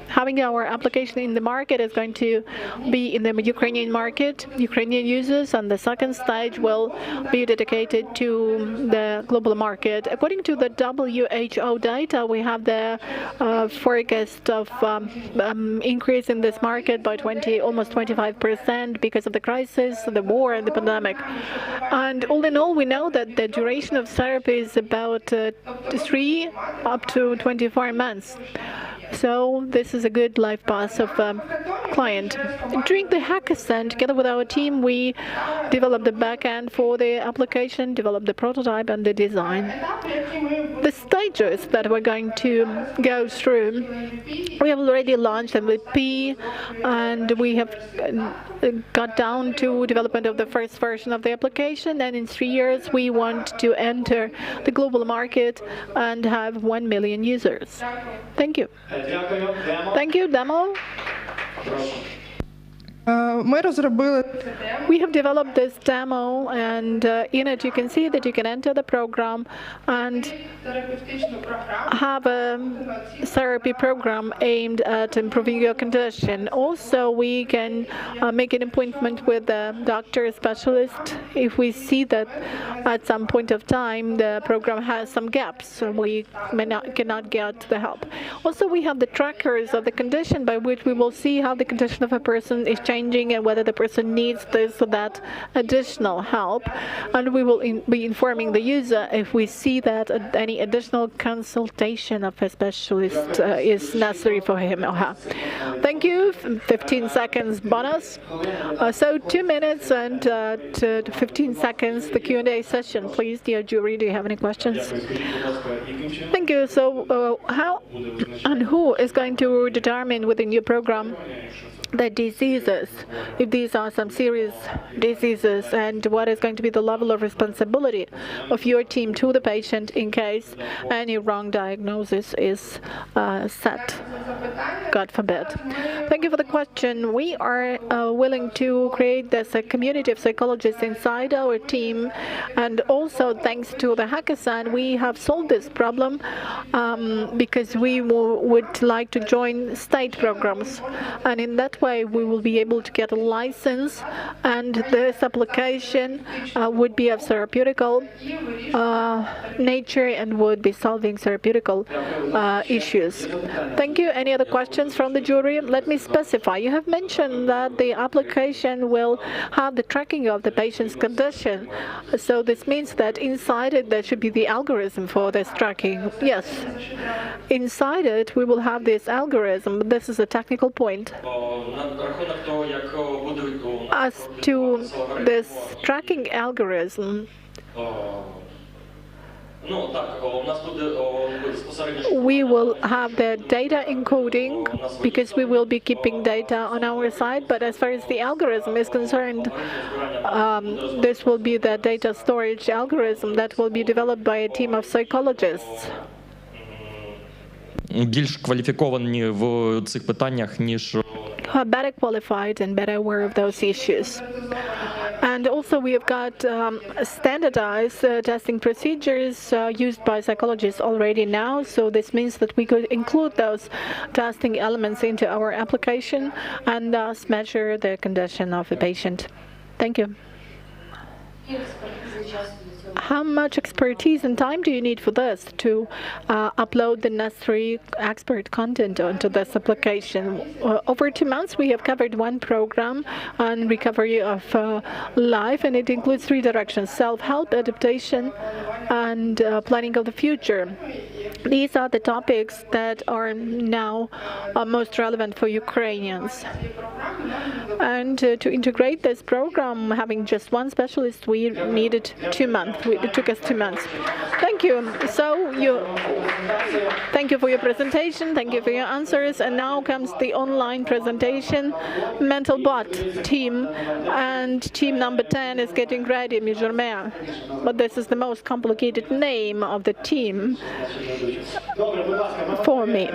having our application in the market is going to be in the Ukrainian market, Ukrainian users, and the second stage will be dedicated to the global market. According to the WHO data, we have the forecast of increase in this market by almost 25% because of the crisis, the war, and the pandemic. And all in all, we know that the duration of therapy is about 3 up to 24 months. So this is a good life path of client. During the hackathon, together with our team, we developed the backend for the application, developed the prototype and the design. The stages that we're going to go through, we have already launched MVP, and we have got down to development of the first version of the application, and in 3 years we want to enter the global market and have 1 million users. Thank you. Thank you, demo. Ми розробили We have developed this demo, and in it you can see that you can enter the program and have a therapy program aimed at improving your condition. Also, we can make an appointment with a doctor specialist if we see that at some point of time the program has some gaps, so we cannot get the help. Also, we have the trackers of the condition by which we will see how the condition of a person is changing changing and whether the person needs this or that additional help. And we will be informing the user if we see that any additional consultation of a specialist is necessary for him or her. Thank you. 15 seconds bonus. So 2 minutes and 15 seconds the Q&A session. Please, dear jury, do you have any questions? Thank you. So how and who is going to determine within your program the diseases, if these are some serious diseases, and what is going to be the level of responsibility of your team to the patient in case any wrong diagnosis is set, God forbid. Thank you for the question. We are willing to create this community of psychologists inside our team, and also thanks to the Hackathon, we have solved this problem because we would like to join state programs, and in that way we will be able to get a license, and this application would be of therapeutical nature and would be solving therapeutical issues. Thank you. Any other questions from the jury? Let me specify. You have mentioned that the application will have the tracking of the patient's condition. So this means that inside it there should be the algorithm for this tracking. Yes. Inside it we will have this algorithm, but this is a technical point. As to this tracking algorithm, we will have the data encoding because we will be keeping data on our side, but as far as the algorithm is concerned, this will be the data storage algorithm that will be developed by a team of psychologists. Більш кваліфіковані в цих питаннях, ніж Who are better qualified and better aware of those issues. And also we have got standardized testing procedures used by psychologists already now, so this means that we could include those testing elements into our application and thus measure the condition of the patient. Thank you. How much expertise and time do you need for this to upload the necessary expert content onto this application? Over 2 months, we have covered one program on recovery of life, and it includes 3 directions: self-help, adaptation, and planning of the future. These are the topics that are now most relevant for Ukrainians. And to integrate this program, having just one specialist, we needed 2 months. It took us 2 months. Thank you. So thank you for your presentation. Thank you for your answers. And now comes the online presentation. Mental Bot team, and team number 10 is getting ready, Mijormea. But this is the most complicated name of the team for me.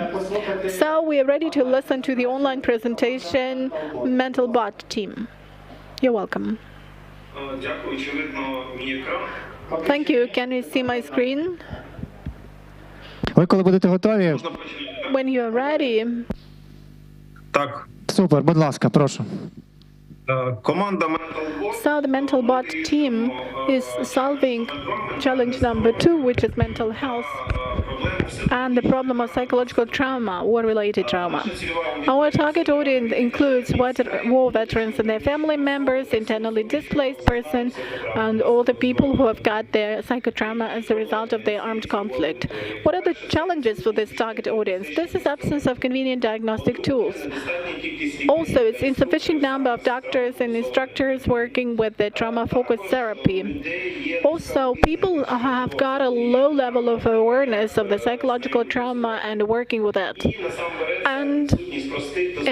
So we are ready to listen to the online presentation, Mental Bot team. You're welcome. Thank you. Can you see my screen? Ви коли будете готові? When you are ready. Так. Супер, будь ласка, прошу. Команда So the Mental Bot team is solving challenge number 2, which is mental health and the problem of psychological trauma, war-related trauma. Our target audience includes war veterans and their family members, internally displaced persons, and all the people who have got their psychotrauma as a result of their armed conflict. What are the challenges for this target audience? This is absence of convenient diagnostic tools. Also, it's insufficient number of doctors and instructors working with the trauma-focused therapy. Also, people have got a low level of awareness of the psychological trauma and working with it. And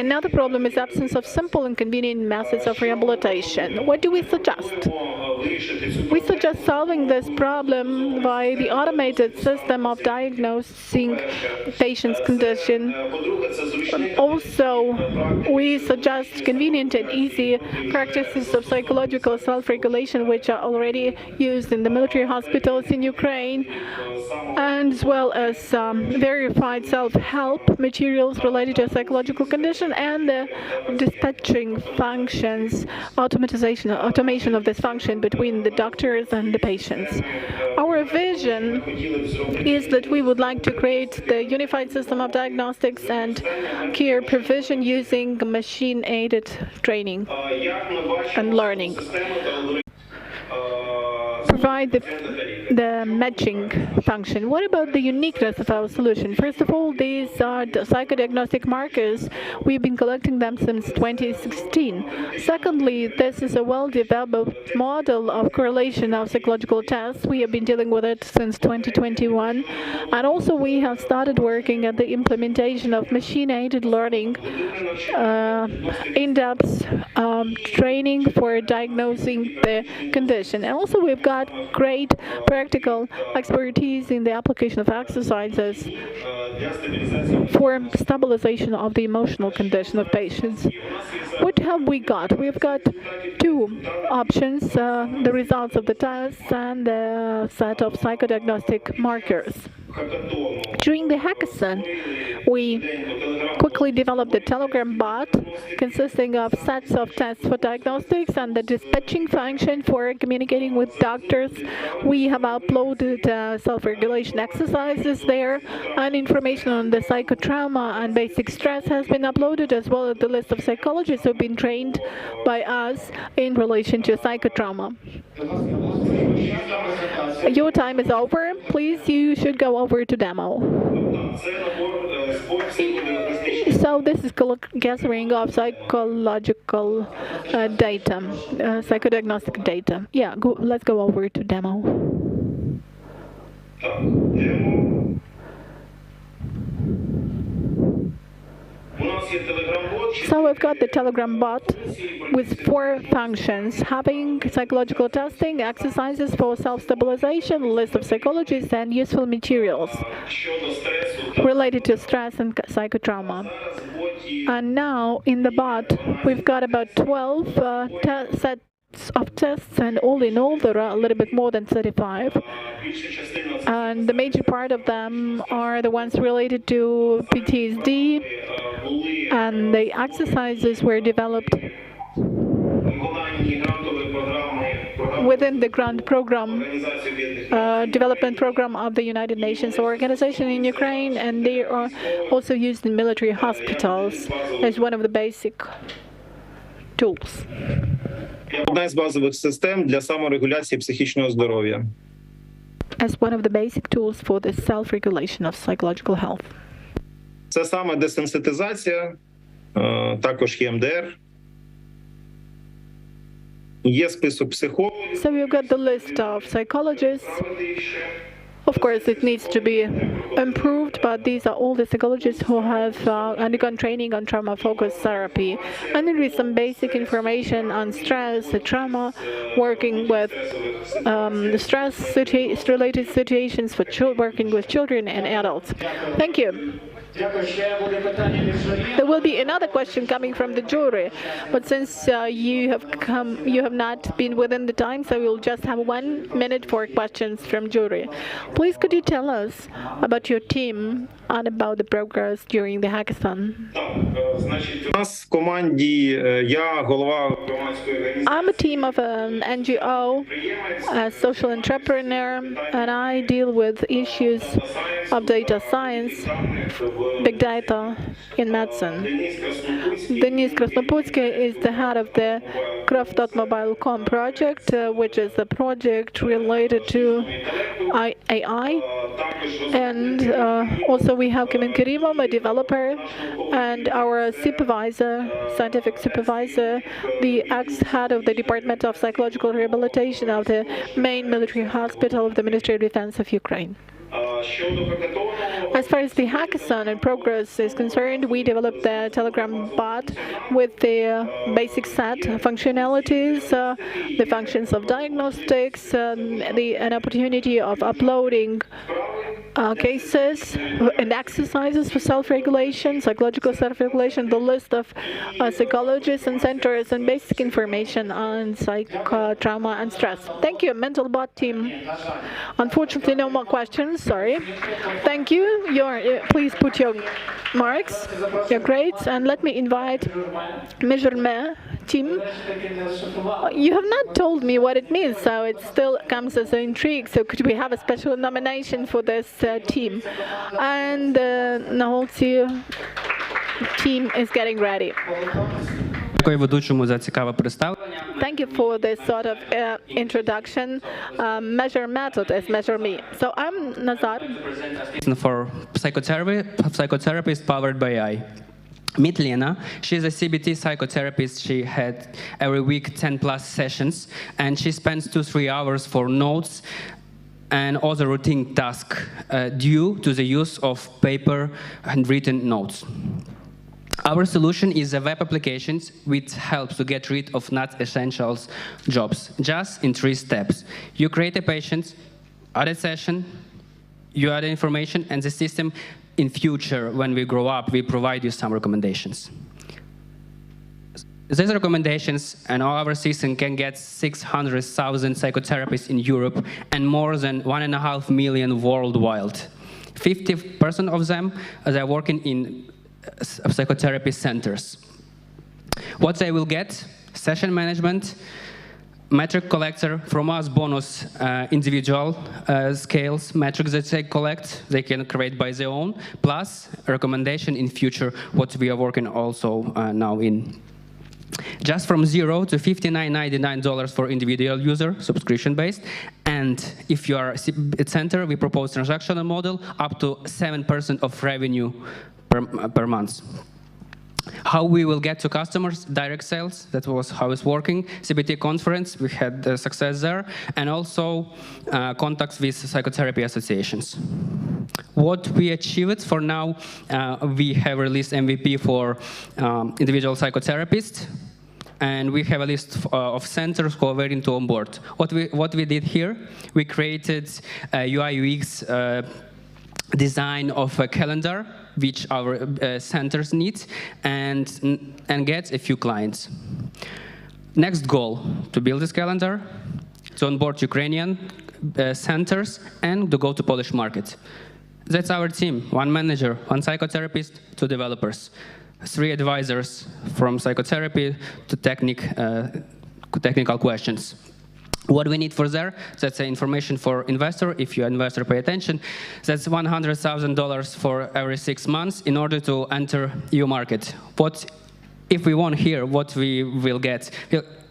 another problem is absence of simple and convenient methods of rehabilitation. What do we suggest? We suggest solving this problem by the automated system of diagnosing patient's condition. Also, we suggest convenient and easy practices of psychological self-regulation, which are already used in the military hospitals in Ukraine, and as well as verified self-help materials related to a psychological condition and the dispatching functions, automation of this function between the doctors and the patients. Our vision is that we would like to create the unified system of diagnostics and care provision using machine-aided training and learning. Provide the matching function. What about the uniqueness of our solution? First of all, these are the psychodiagnostic markers. We've been collecting them since 2016. Secondly, this is a well-developed model of correlation of psychological tests. We have been dealing with it since 2021. And also we have started working at the implementation of machine-aided learning, in-depth training for diagnosing the condition. And also we've got great practical expertise in the application of exercises for stabilization of the emotional condition of patients. What have we got? We've got two options, the results of the tests and the set of psychodiagnostic markers. During the hackathon, we quickly developed a Telegram bot consisting of sets of tests for diagnostics and the dispatching function for communicating with doctors. We have uploaded self-regulation exercises there, and information on the psychotrauma and basic stress has been uploaded, as well as the list of psychologists who have been trained by us in relation to psychotrauma. Your time is over. Please, you should go over to demo. So this is gathering of psychological data, psychodiagnostic data. Yeah, let's go over to demo. So we've got the Telegram bot with 4 functions: having psychological testing, exercises for self-stabilization, list of psychologists, and useful materials related to stress and psychotrauma. And now in the bot, we've got about 12 sets of tests, and all in all there are a little bit more than 35, and the major part of them are the ones related to PTSD, and the exercises were developed within the grant program, development program of the United Nations organization in Ukraine, and they are also used in military hospitals as one of the basic tools. Одна з базових систем для саморегуляції психічного здоров'я. As one of the basic tools for the self-regulation of psychological health. Це саме десенситизація, також є МДР. Є список психологів. So we've got the list of psychologists. Of course, it needs to be improved, but these are all the psychologists who have undergone training on trauma-focused therapy. And there is some basic information on stress, trauma, working with stress-related situations for working with children and adults. Thank you. There will be another question coming from the jury, but since you have not been within the time, so we'll just have 1 minute for questions from jury. Please, could you tell us about your team and about the progress during the hackathon? У нас в команді я голова громадської організації. I'm a team of an NGO, a social entrepreneur, and I deal with issues of data science, big data in medicine. Denis Krasnoputsky is the head of the Craft.mobile.com project, which is a project related to AI. And also we have Kimin Kerimov, a developer, and our supervisor, scientific supervisor, the ex-head of the Department of Psychological Rehabilitation of the main military hospital of the Ministry of Defense of Ukraine. As far as the hackathon and progress is concerned, we developed the Telegram bot with the basic set functionalities, the functions of diagnostics, an opportunity of uploading cases and exercises for self-regulation, psychological self-regulation, the list of psychologists and centers, and basic information on trauma and stress. Thank you, Mental Bot team. Unfortunately, no more questions. Sorry. Thank you. Please put your marks, your grades, and let me invite Measurement team. You have not told me what it means, so it still comes as an intrigue. So could we have a special nomination for this team? And the Naholtsi team is getting ready. Дякую ведучому за цікаве представлення. Thank you for this sort of introduction. Measure method is measure me. So I'm Nazar. For psychotherapist powered by AI. Meet Lena. She's a CBT psychotherapist. She had every week 10 plus sessions, and she spends 2-3 hours for notes and other routine tasks due to the use of paper and written notes. Our solution is a web application which helps to get rid of not essential jobs, just in 3 steps. You create a patient, add a session, you add information, and the system in future, when we grow up, we provide you some recommendations. These recommendations and our system can get 600,000 psychotherapists in Europe and more than 1.5 million worldwide. 50% of them are working in psychotherapy centers. What they will get: session management, metric collector, from us bonus individual scales, metrics that they collect, they can create by their own, plus a recommendation in future, what we are working also now in. Just from $0 to $59.99 for individual user, subscription-based. And if you are a center, we propose transactional model up to 7% of revenue per month. How we will get to customers? Direct sales, that was how it's working. CBT conference, we had success there. And also contacts with psychotherapy associations. What we achieved for now, we have released MVP for individual psychotherapists. And we have a list of centers who are waiting to onboard. What we did here, we created a UI UX design of a calendar which our centers need, and get a few clients. Next goal, to build this calendar, to onboard Ukrainian centers, and to go to Polish market. That's our team: 1 manager, 1 psychotherapist, 2 developers, 3 advisors from psychotherapy to technical questions. What we need for there, that's information for investor. If you're an investor, pay attention. That's $100,000 for every 6 months in order to enter EU market. What if we want here, what we will get?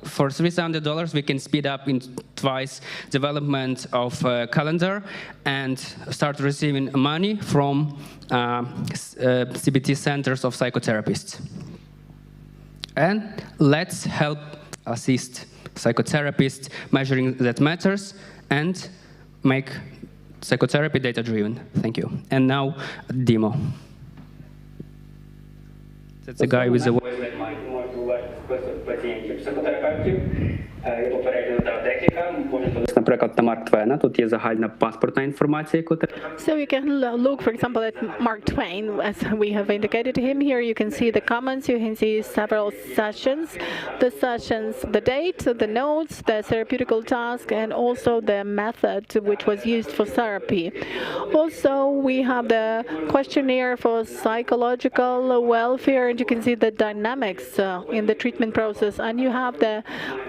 For $300, we can speed up in twice development of calendar and start receiving money from CBT centers of psychotherapists. And let's help assist psychotherapists measuring that matters and make psychotherapy data-driven. Thank you. And now, demo. That's the guy with the voice that might want to work with пацієнтів психотерапевтів. Я попередньо дав декілька. Можна подивитися, наприклад, на Марк Твена. Тут є загальна паспортна інформація, яку треба. So you can look, for example, at Mark Twain, as we have indicated him here. You can see the comments, you can see several sessions, the date, the notes, the therapeutical task, and also the method which was used for therapy. Also, we have the questionnaire for psychological welfare, and you can see the dynamics in the treatment process, and you have the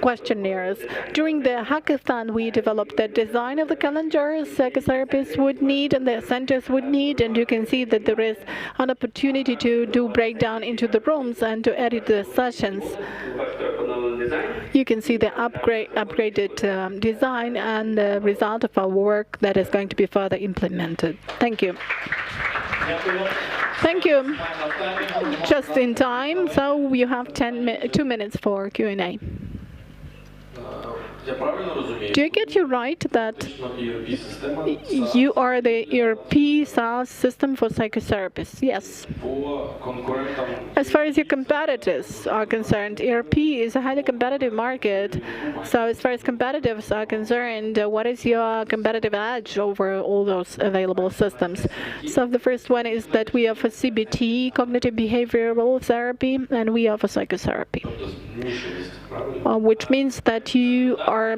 questionnaires. During the hackathon, we developed the design of the calendar psychotherapists would need and the centers would need, and you can see that there is an opportunity to do breakdown into the rooms and to edit the sessions. You can see the upgraded design and the result of our work that is going to be further implemented. Thank you. Thank you. Just in time, so you have 2 minutes for Q&A. Do I get you right that you are the ERP SaaS system for psychotherapists? Yes. As far as your competitors are concerned, ERP is a highly competitive market. So as far as competitors are concerned, what is your competitive edge over all those available systems? So the first one is that we offer CBT, cognitive behavioral therapy, and we offer psychotherapy. which means that you are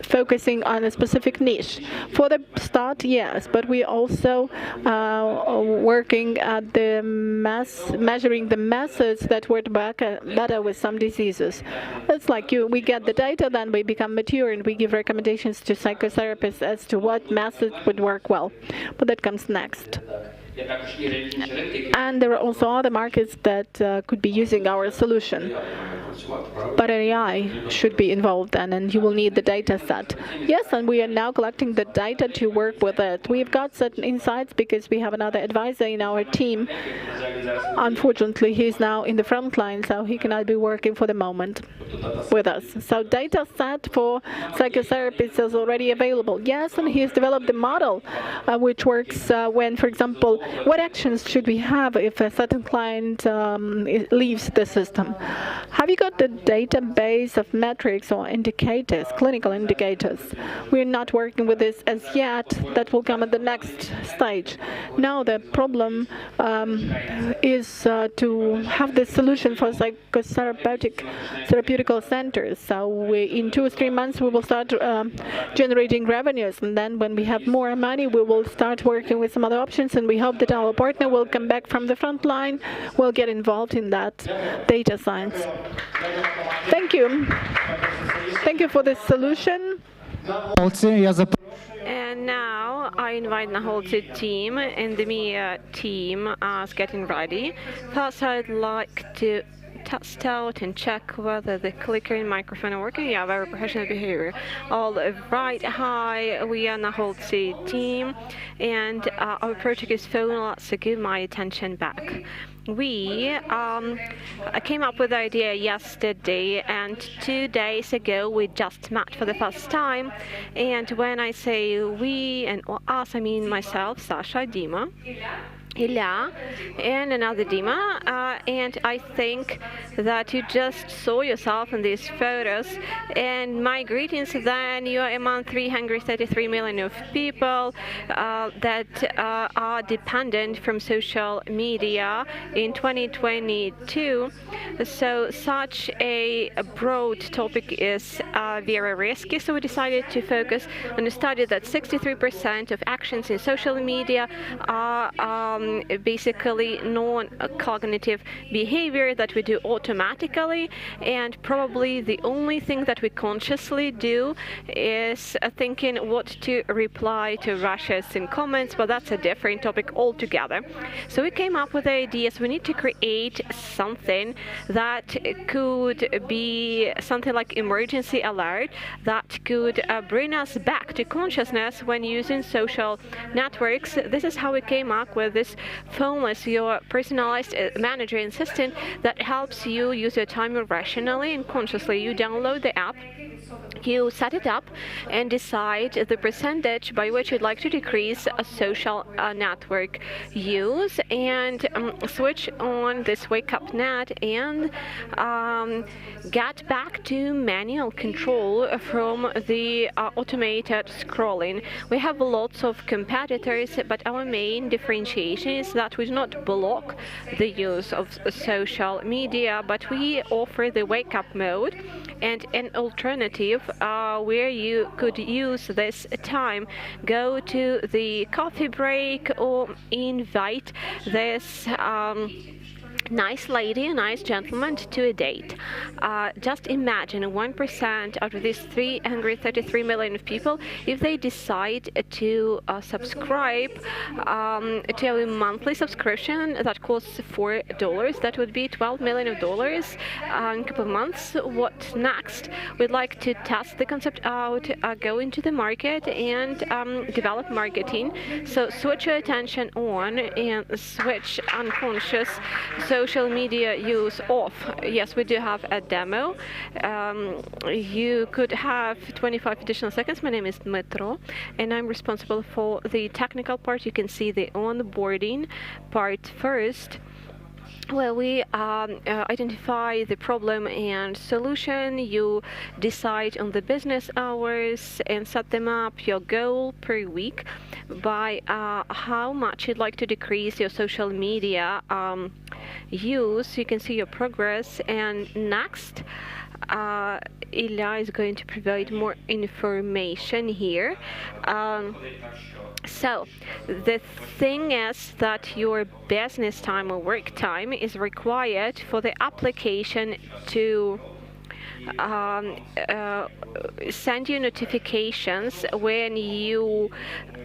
focusing on a specific niche. For the start, yes, but we also working at the measuring the methods that work better with some diseases. It's like we get the data, then we become mature and we give recommendations to psychotherapists as to what methods would work well. But that comes next. And there are also other markets that could be using our solution. But AI should be involved then, and you will need the data set. Yes, and we are now collecting the data to work with it. We've got certain insights because we have another advisor in our team. Unfortunately, he's now in the front line, so he cannot be working for the moment with us. So data set for psychotherapists is already available. Yes, and he has developed a model which works when, for example, what actions should we have if a certain client leaves the system? Have you got the database of metrics or indicators, clinical indicators? We're not working with this as yet. That will come at the next stage. Now the problem is to have the solution for therapeutical centers. So in 2 or 3 months, we will start generating revenues. And then when we have more money, we will start working with some other options. And we hope that our partner will come back from the front line, will get involved in that data science. Thank you. Thank you for this solution. And now I invite the whole team and the media team is getting ready. First, I'd like to test out and check whether the clicker and microphone are working. Yeah, very professional behavior. All right, hi, we are the whole team, and our project is phone. Let's give my attention back. We came up with the idea yesterday, and 2 days ago we just met for the first time. And when I say we and us, I mean myself, Sasha, Dima, Ilya, and another Dima, and I think that you just saw yourself in these photos. And my greetings, then you are among 333 million of people that are dependent from social media in 2022. So such a broad topic is very risky. So we decided to focus on a study that 63% of actions in social media are basically non-cognitive behavior that we do automatically, and probably the only thing that we consciously do is thinking what to reply to Russia's in comments, but that's a different topic altogether. So we came up with ideas. We need to create something that could be something like emergency alert that could bring us back to consciousness when using social networks. This is how we came up with this phoneless, your personalized manager assistant that helps you use your time rationally and consciously. You download the app, you set it up, and decide the percentage by which you'd like to decrease a social network use, and switch on this wake up net and get back to manual control from the automated scrolling. We have lots of competitors, but our main differentiation is that we do not block the use of social media, but we offer the wake up mode and an alternative where you could use this time, go to the coffee break or invite this nice lady, a nice gentleman to a date. Just imagine 1% out of these 333 million people, if they decide to subscribe to a monthly subscription that costs $4, that would be $12 million in a couple of months. What next? We'd like to test the concept out, go into the market and develop marketing. So switch your attention on and switch unconscious social media use off. Yes, we do have a demo. You could have 25 additional seconds. My name is Dmitro, and I'm responsible for the technical part. You can see the onboarding part first. Well, we identify the problem and solution. You decide on the business hours and set them up, your goal per week, by how much you'd like to decrease your social media use. You can see your progress. And next, Ilya is going to provide more information here. So the thing is that your business time or work time is required for the application to send you notifications when you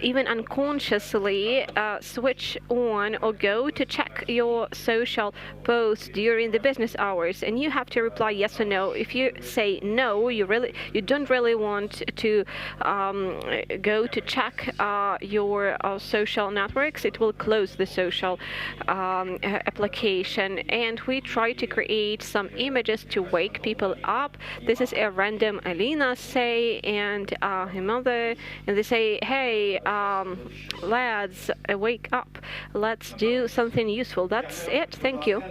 even unconsciously switch on or go to check your social posts during the business hours, and you have to reply yes or no. If you say no, you don't really want to go to check your social networks, it will close the social application. And we try to create some images to wake people up. This is a random Alina say and her mother, and they say, hey, lads, wake up, let's do something useful. That's it. Thank you.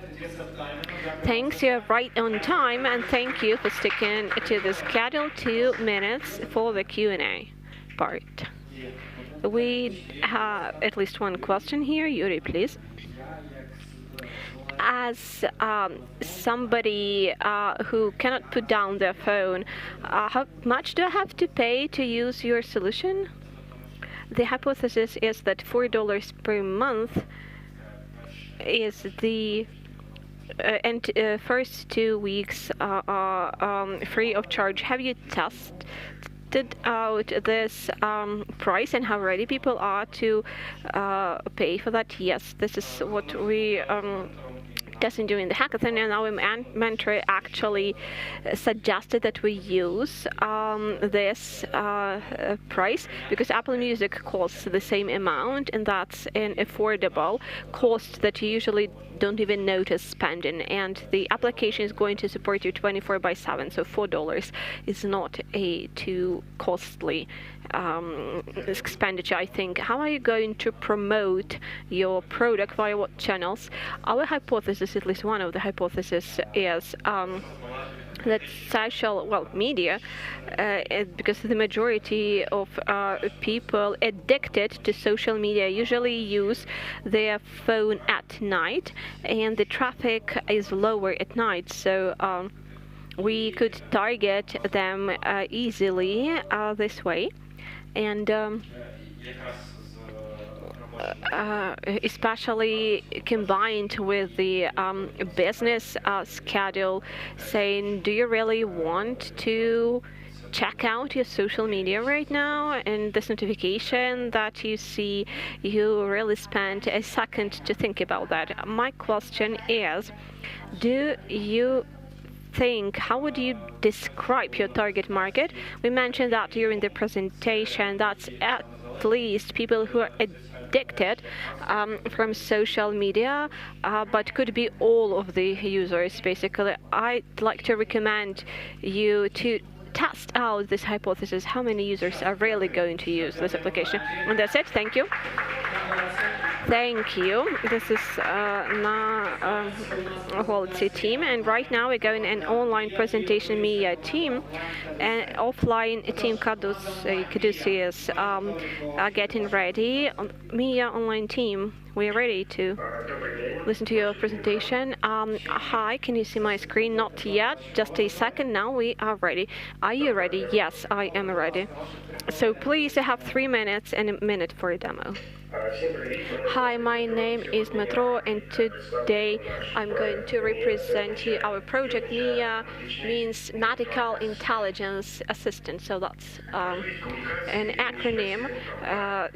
Thanks, you're right on time, and thank you for sticking to the schedule. 2 minutes for the Q&A part. We have at least one question here. Yuri, please. As somebody who cannot put down their phone, how much do I have to pay to use your solution? The hypothesis is that $4 per month is the and first 2 weeks are free of charge. Have you tested out this price and how ready people are to pay for that? Yes, this is what we testing during the hackathon, and our mentor actually suggested that we use this price because Apple Music costs the same amount, and that's an affordable cost that you usually don't even notice spending, and the application is going to support you 24/7, so $4 is not a too costly expenditure, I think. How are you going to promote your product, via what channels? Our hypothesis, at least one of the hypotheses, is that social, well, media, because the majority of people addicted to social media usually use their phone at night, and the traffic is lower at night, so we could target them easily this way. And especially combined with the business schedule, saying, do you really want to check out your social media right now? And this notification that you see, you really spent a second to think about that. My question is, do you think, how would you describe your target market? We mentioned that during the presentation. That's at least people who are addicted from social media, but could be all of the users, basically. I'd like to recommend you to test out this hypothesis, how many users are really going to use this application. And that's it. Thank you. Thank you. This is quality team, and right now we're going an online presentation media team, and offline team Caduceus is getting ready. Media online team, we are ready to listen to your presentation. Hi, can you see my screen? Not yet. Just a second. Now we are ready. Are you ready? Yes, I am ready. So please, I have 3 minutes and a minute for a demo. Hi, my name is Metro, and today I'm going to represent you. Our project MIA means Medical Intelligence Assistant, so that's an acronym.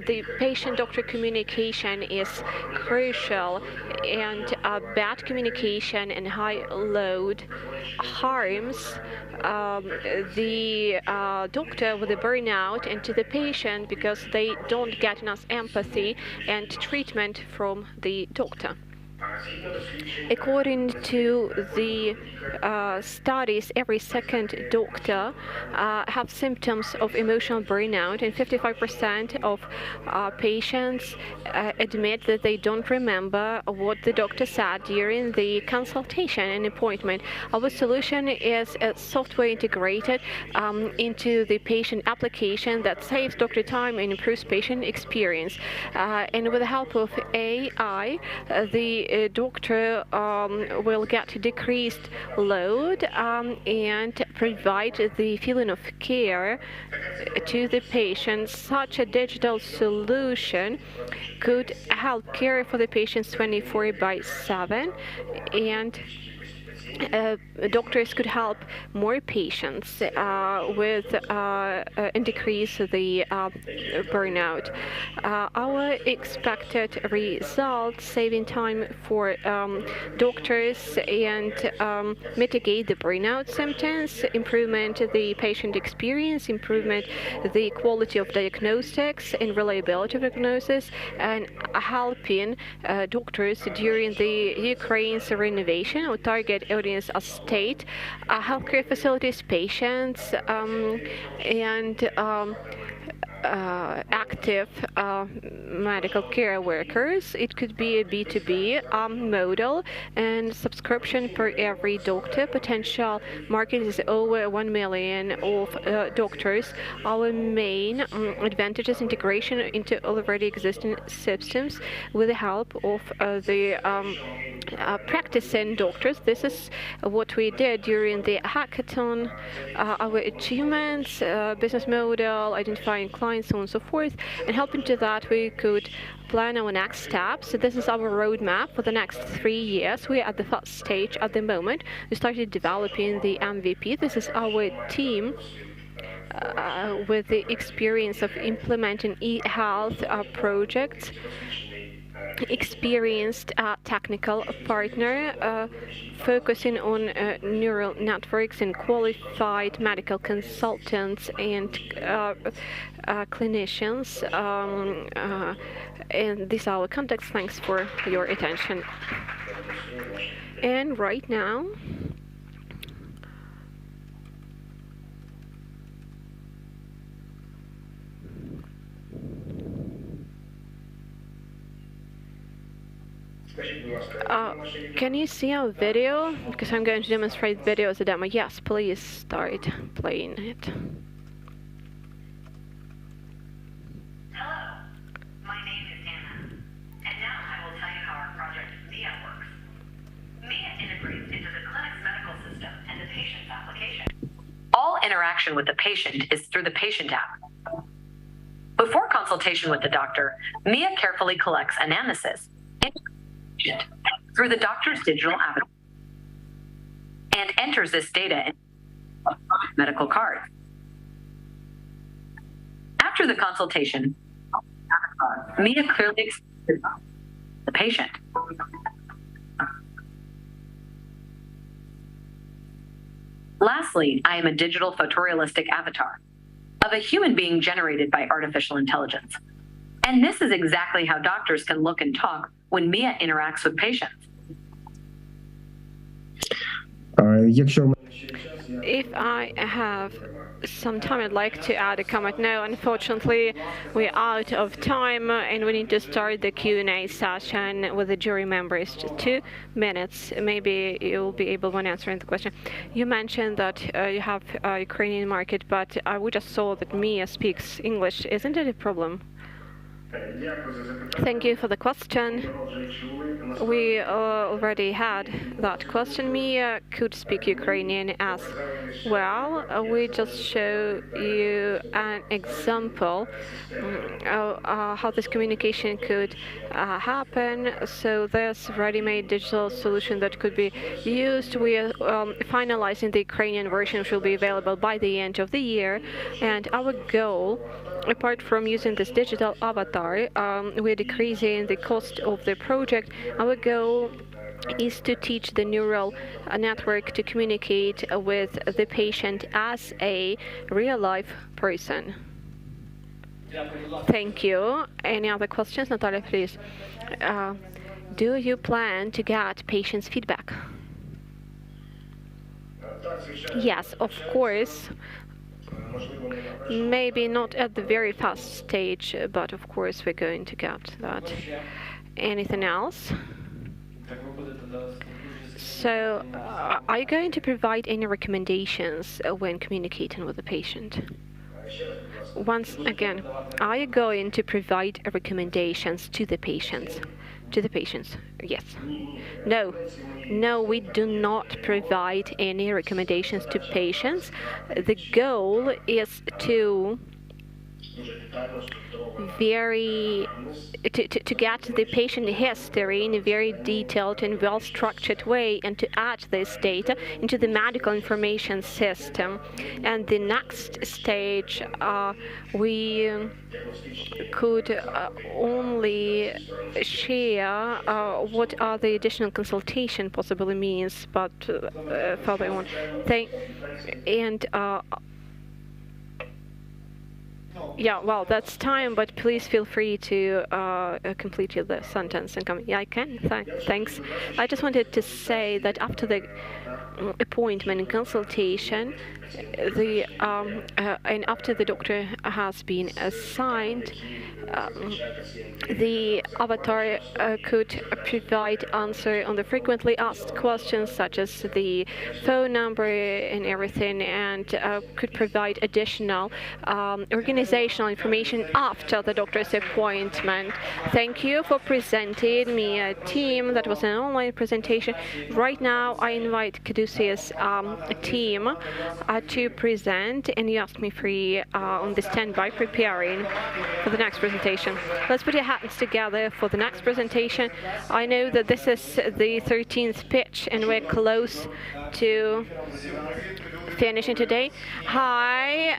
The patient-doctor communication is crucial, and bad communication and high load harms the doctor with a burnout, and to the patient because they don't get enough empathy and treatment from the doctor. According to the studies, every second doctor have symptoms of emotional burnout, and 55% of patients admit that they don't remember what the doctor said during the consultation and appointment. Our solution is software integrated into the patient application that saves doctor time and improves patient experience. And with the help of AI, the doctor will get decreased load and provide the feeling of care to the patient. Such a digital solution could help care for the patients 24/7, and doctors could help more patients and decrease the burnout. Our expected results: saving time for doctors and mitigate the burnout symptoms, improvement the patient experience, improvement the quality of diagnostics and reliability of diagnosis, and helping doctors during the Ukraine's renovation or target audience as state, healthcare facilities, patients, and active medical care workers. It could be a B2B model and subscription per every doctor. Potential market is over 1 million of doctors. Our main advantage is integration into already existing systems with the help of the practicing doctors. This is what we did during the hackathon. Our achievements, business model, identifying clients, so on and so forth, and helping to that we could plan our next steps. So this is our roadmap for the next 3 years. We are at the first stage at the moment. We started developing the MVP. This is our team with the experience of implementing e-health projects, experienced technical partner focusing on neural networks and qualified medical consultants and clinicians. And these are our contacts. Thanks for your attention. And right now, can you see our video? Because I'm going to demonstrate video as a demo. Yes, please start playing it. Hello, my name is Anna, and now I will tell you how our project MIA works. MIA integrates into the clinic's medical system and the patient's application. All interaction with the patient is through the patient app. Before consultation with the doctor, MIA carefully collects anamnesis through the doctor's digital avatar and enters this data in medical card. After the consultation, MIA clearly explains the patient. Lastly, I am a digital photorealistic avatar of a human being generated by artificial intelligence. And this is exactly how doctors can look and talk when MIA interacts with patients. If I have some time, I'd like to add a comment. No, unfortunately, we're out of time and we need to start the Q&A session with the jury members. Just 2 minutes. Maybe you'll be able when answering the question. You mentioned that you have a Ukrainian market, but we just saw that MIA speaks English. Isn't it a problem? Thank you for the question. We already had that question. MIA could speak Ukrainian as well. We just show you an example of how this communication could happen. So there's ready-made digital solution that could be used. We are finalizing the Ukrainian version, which will be available by the end of the year. And our goal, apart from using this digital avatar, we're decreasing the cost of the project. Our goal is to teach the neural network to communicate with the patient as a real-life person. Thank you. Any other questions? Natalia, please. do you plan to get patients' feedback? Yes, of course. Maybe not at the very fast stage, but of course we're going to get that. Anything else? So, are you going to provide any recommendations when communicating with the patient? Once again, are you going to provide recommendations to the patients? To the patients, yes. No, no, we do not provide any recommendations to patients. The goal is to get the patient history in a very detailed and well-structured way, and to add this data into the medical information system. And the next stage, we could only share what are the additional consultation possibly means, but further on. Yeah, well, that's time, but please feel free to complete the sentence and come. Yeah, I can. Thanks. I just wanted to say that after the appointment and consultation, and after the doctor has been assigned, the avatar could provide answer on the frequently asked questions, such as the phone number and everything, and could provide additional organizational information after the doctor's appointment. Thank you for presenting me a team. That was an online presentation. Right now, I invite Caduceus team to present, and you asked me free on the standby preparing for the next presentation. Let's put your hands together for the next presentation. I know that this is the 13th pitch, and we're close to finishing today. Hi,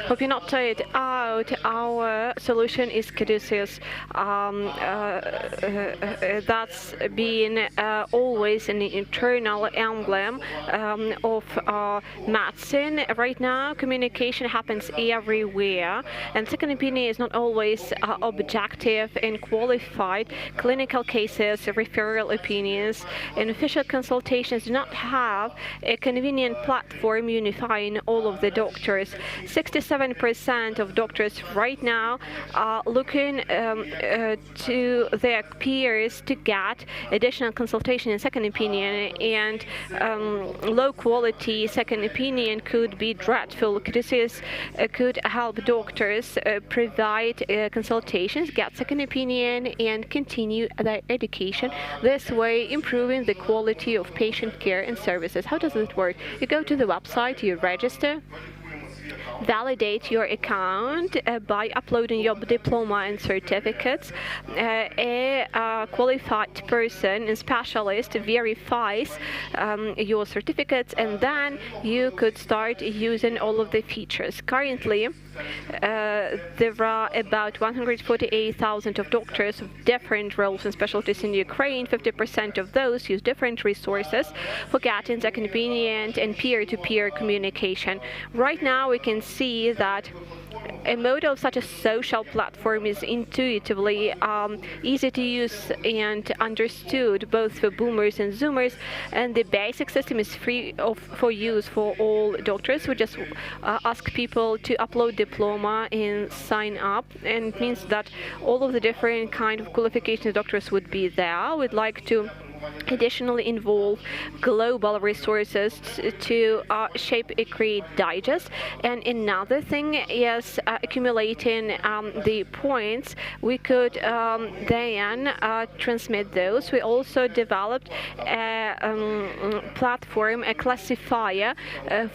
hope you're not tired out. Our solution is Caduceus. That's been always an internal emblem of medicine. Right now, communication happens everywhere, and second opinion is not always objective and qualified. Clinical cases, referral opinions, and official consultations do not have a convenient platform unifying all of the doctors. 67% of doctors right now are looking to their peers to get additional consultation and second opinion, and low quality second opinion could be dreadful. Caduceus could help doctors provide consultations, get second opinion, and continue their education, this way improving the quality of patient care and services. How does it work? You go to the website, you register, validate your account by uploading your diploma and certificates. A qualified person and specialist verifies your certificates, and then you could start using all of the features. Currently, there are about 148,000 of doctors of different roles and specialties in Ukraine. 50% of those use different resources for getting second opinion and peer-to-peer communication. Right now, we can see that a model such as social platform is intuitively easy to use and understood both for boomers and zoomers, and the basic system is free for use for all doctors. We just ask people to upload diploma and sign up, and it means that all of the different kind of qualifications doctors would be there. We'd like to additionally involve global resources to shape a create digest. And another thing is accumulating the points. We could then transmit those. We also developed a platform, a classifier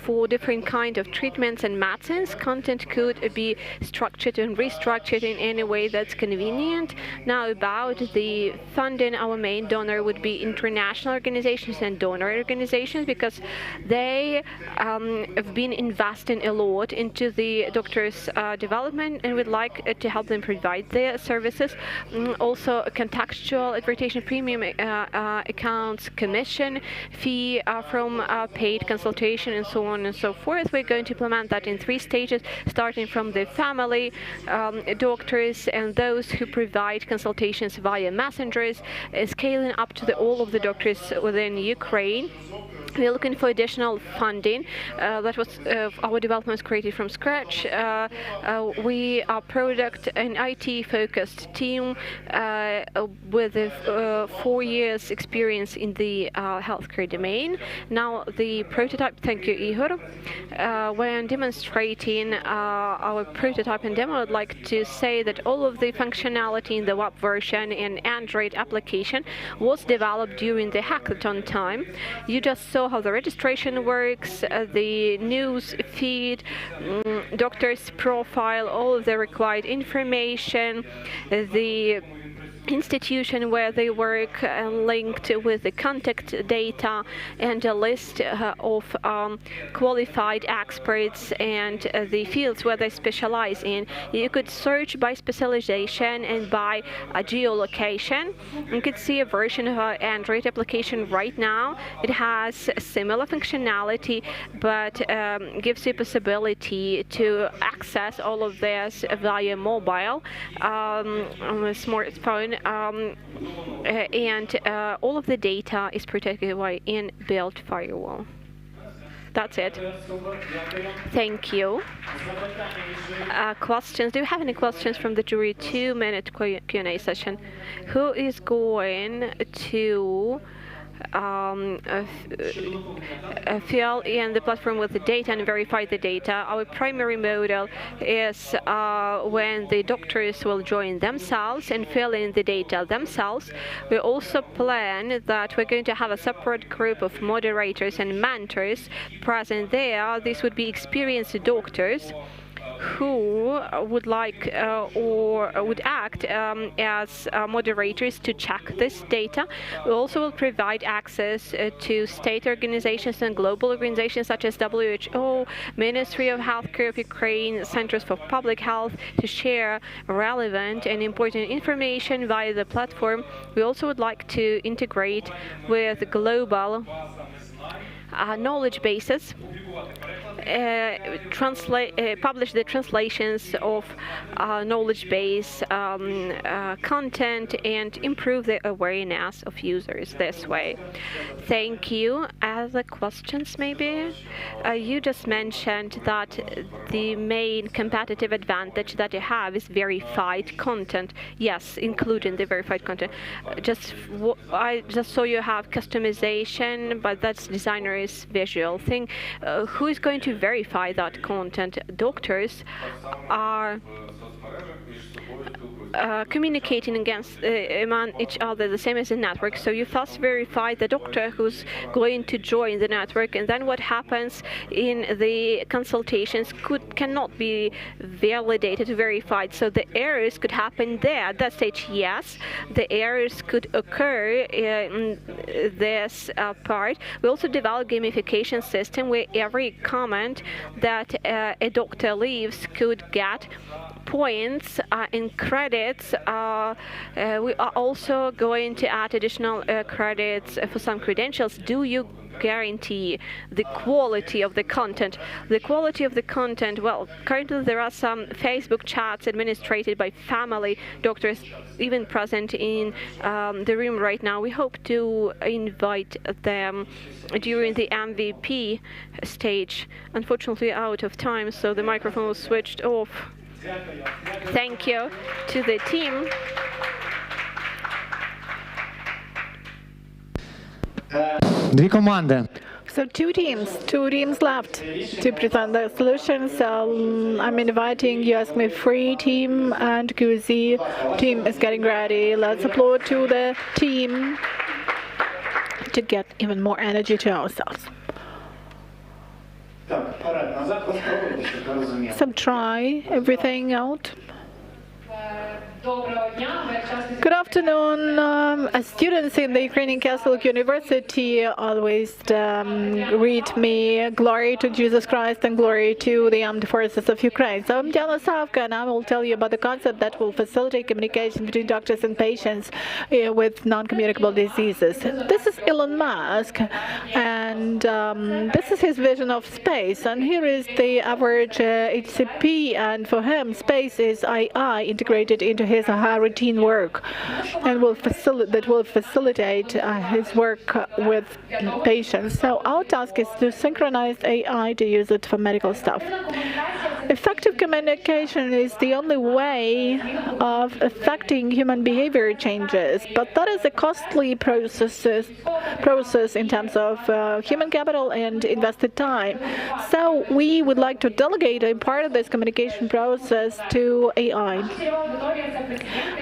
for different kind of treatments and medicines. Content could be structured and restructured in any way that's convenient. Now, about the funding, our main donor would be the international organizations and donor organizations, because they have been investing a lot into the doctors' development, and would like to help them provide their services. Also, a contextual advertising premium accounts, commission fee from paid consultation, and so on and so forth. We're going to implement that in 3 stages, starting from the family doctors and those who provide consultations via messengers, scaling up to all of the doctors within Ukraine. We're looking for additional funding. That was our development was created from scratch. We are product and IT-focused team with 4 years experience in the healthcare domain. Now the prototype. Thank you, Igor. When demonstrating our prototype and demo, I'd like to say that all of the functionality in the web version and Android application was developed during the hackathon time. You just saw how the registration works, the news feed, doctor's profile, all of the required information, the institution where they work, linked with the contact data, and a list of qualified experts and the fields where they specialize in. You could search by specialization and by geolocation. You could see a version of our Android application right now. It has similar functionality, but gives you possibility to access all of this via mobile on a smartphone. And all of the data is protected by inbuilt firewall. That's it. Thank you. Questions? Do you have any questions from the jury? 2-minute Q&A session. Who is going to fill in the platform with the data and verify the data? Our primary model is when the doctors will join themselves and fill in the data themselves. We also plan that we're going to have a separate group of moderators and mentors present there. This would be experienced doctors who would like or would act as moderators to check this data. We also will provide access to state organizations and global organizations such as WHO, Ministry of Healthcare of Ukraine, Centers for Public Health, to share relevant and important information via the platform. We also would like to integrate with global knowledge bases, publish the translations of knowledge base content, and improve the awareness of users this way. Thank you. Other questions maybe? You just mentioned that the main competitive advantage that you have is verified content. Yes, including the verified content. I just saw you have customization, but that's designer's visual thing. Who is going to verify that content? Doctors are communicating among each other, the same as a network. So you first verify the doctor who's going to join the network, and then what happens in the consultations cannot be validated, verified. So the errors could happen there. At that stage, yes, the errors could occur in this part. We also develop gamification system where every comment that a doctor leaves could get points and credits. We are also going to add additional credits for some credentials. Do you guarantee the quality of the content? The quality of the content, well, currently there are some Facebook chats administrated by family doctors even present in the room right now. We hope to invite them during the MVP stage. Unfortunately, out of time, so the microphone was switched off. Thank you to the team. Дві команди. So two teams left to present their solutions. So I'm inviting you, Ask Me Free team and Guzi team is getting ready. Let's applaud to the team to get even more energy to ourselves. So try everything out. Good afternoon. Students in the Ukrainian Catholic University always greet me, glory to Jesus Christ and glory to the armed forces of Ukraine. So I'm Diana Savka, and I will tell you about the concept that will facilitate communication between doctors and patients with non-communicable diseases. This is Elon Musk, and this is his vision of space. And here is the average HCP, and for him, space is AI integrated into his routine work, and will facilitate his work with patients. So our task is to synchronize AI to use it for medical stuff. Effective communication is the only way of affecting human behavior changes, but that is a costly process in terms of human capital and invested time. So we would like to delegate a part of this communication process to AI.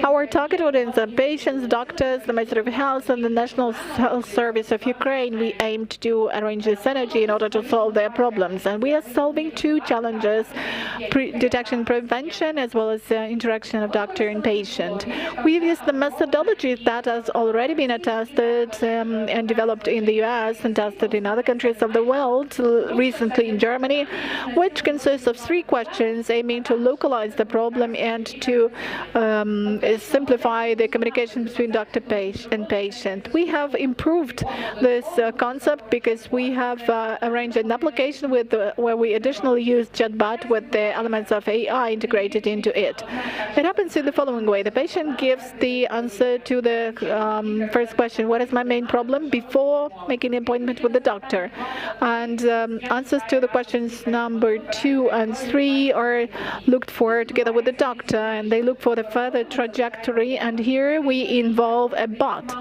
Our target audience are patients, doctors, the Ministry of Health, and the National Health Service of Ukraine. We aim to arrange this synergy in order to solve their problems. And we are solving two challenges, detection prevention, as well as interaction of doctor and patient. We've used the methodology that has already been attested and developed in the US and tested in other countries of the world, recently in Germany, which consists of 3 questions aiming to localize the problem and to simplify the communication between doctor and patient. We have improved this concept because we have arranged an application where we additionally use chatbot with the elements of AI integrated into it. It happens in the following way. The patient gives the answer to the first question, what is my main problem, before making an appointment with the doctor. And answers to the questions number 2 and 3 are looked for together with the doctor, and they look for the further trajectory, and here we involve a bot.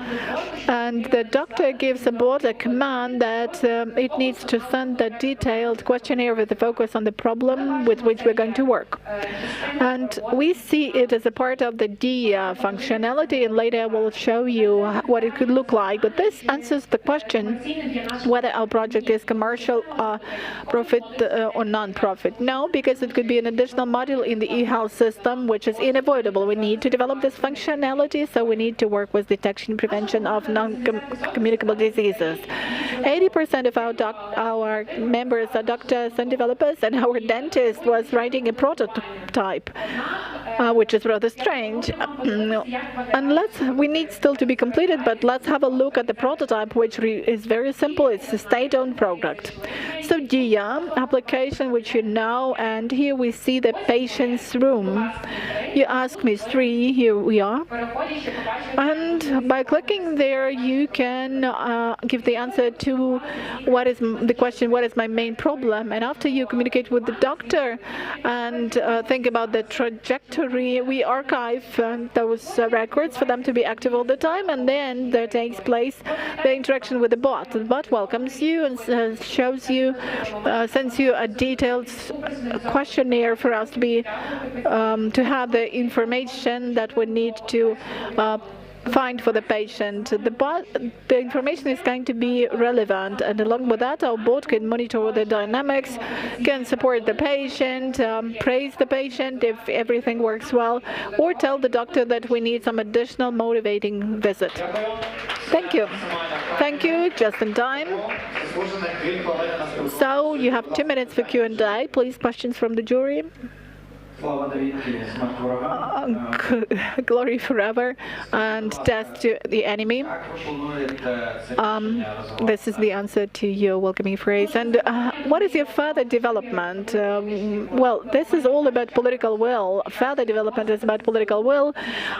And the doctor gives the bot a command that it needs to send a detailed questionnaire with the focus on the problem with which we're going to work. And we see it as a part of the DIA functionality, and later I will show you what it could look like. But this answers the question whether our project is commercial, profit, or non-profit. No, because it could be an additional module in the e-health system, which is unavoidable. We need to develop this functionality, so we need to work with detection and prevention of non-communicable diseases. 80% of our members are doctors and developers, and our dentist was writing a prototype, which is rather strange. And we need still to be completed, but let's have a look at the prototype, which is very simple. It's a state-owned product. So DIA application, which you know, and here we see the patient's room. You ask me 3, here we are. And by clicking there, you can give the answer to what is the question, what is my main problem? And after you communicate with the doctor and think about the trajectory, we archive those records for them to be active all the time, and then there takes place the interaction with the bot. The bot welcomes you and shows you, sends you a detailed questionnaire for us to have the information that we need to find for the patient. The information is going to be relevant, and along with that, our bot can monitor the dynamics, can support the patient, praise the patient if everything works well, or tell the doctor that we need some additional motivating visit. Thank you. Thank you, just in time. So you have 2 minutes for Q&A. Please, questions from the jury. Glory forever and death to the enemy. This is the answer to your welcoming phrase. And what is your further development? Well, this is all about political will. Further development is about political will,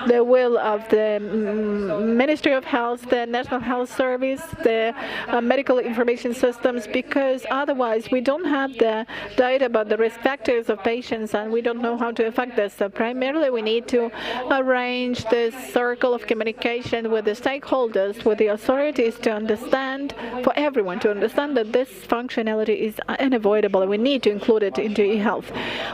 the will of the Ministry of Health, the National Health Service, the medical information systems, because otherwise we don't have the data about the risk factors of patients, and we don't know how to affect this. So primarily we need to arrange this circle of communication with the stakeholders, with the authorities, to understand, for everyone to understand that this functionality is unavoidable. We need to include it into e-health.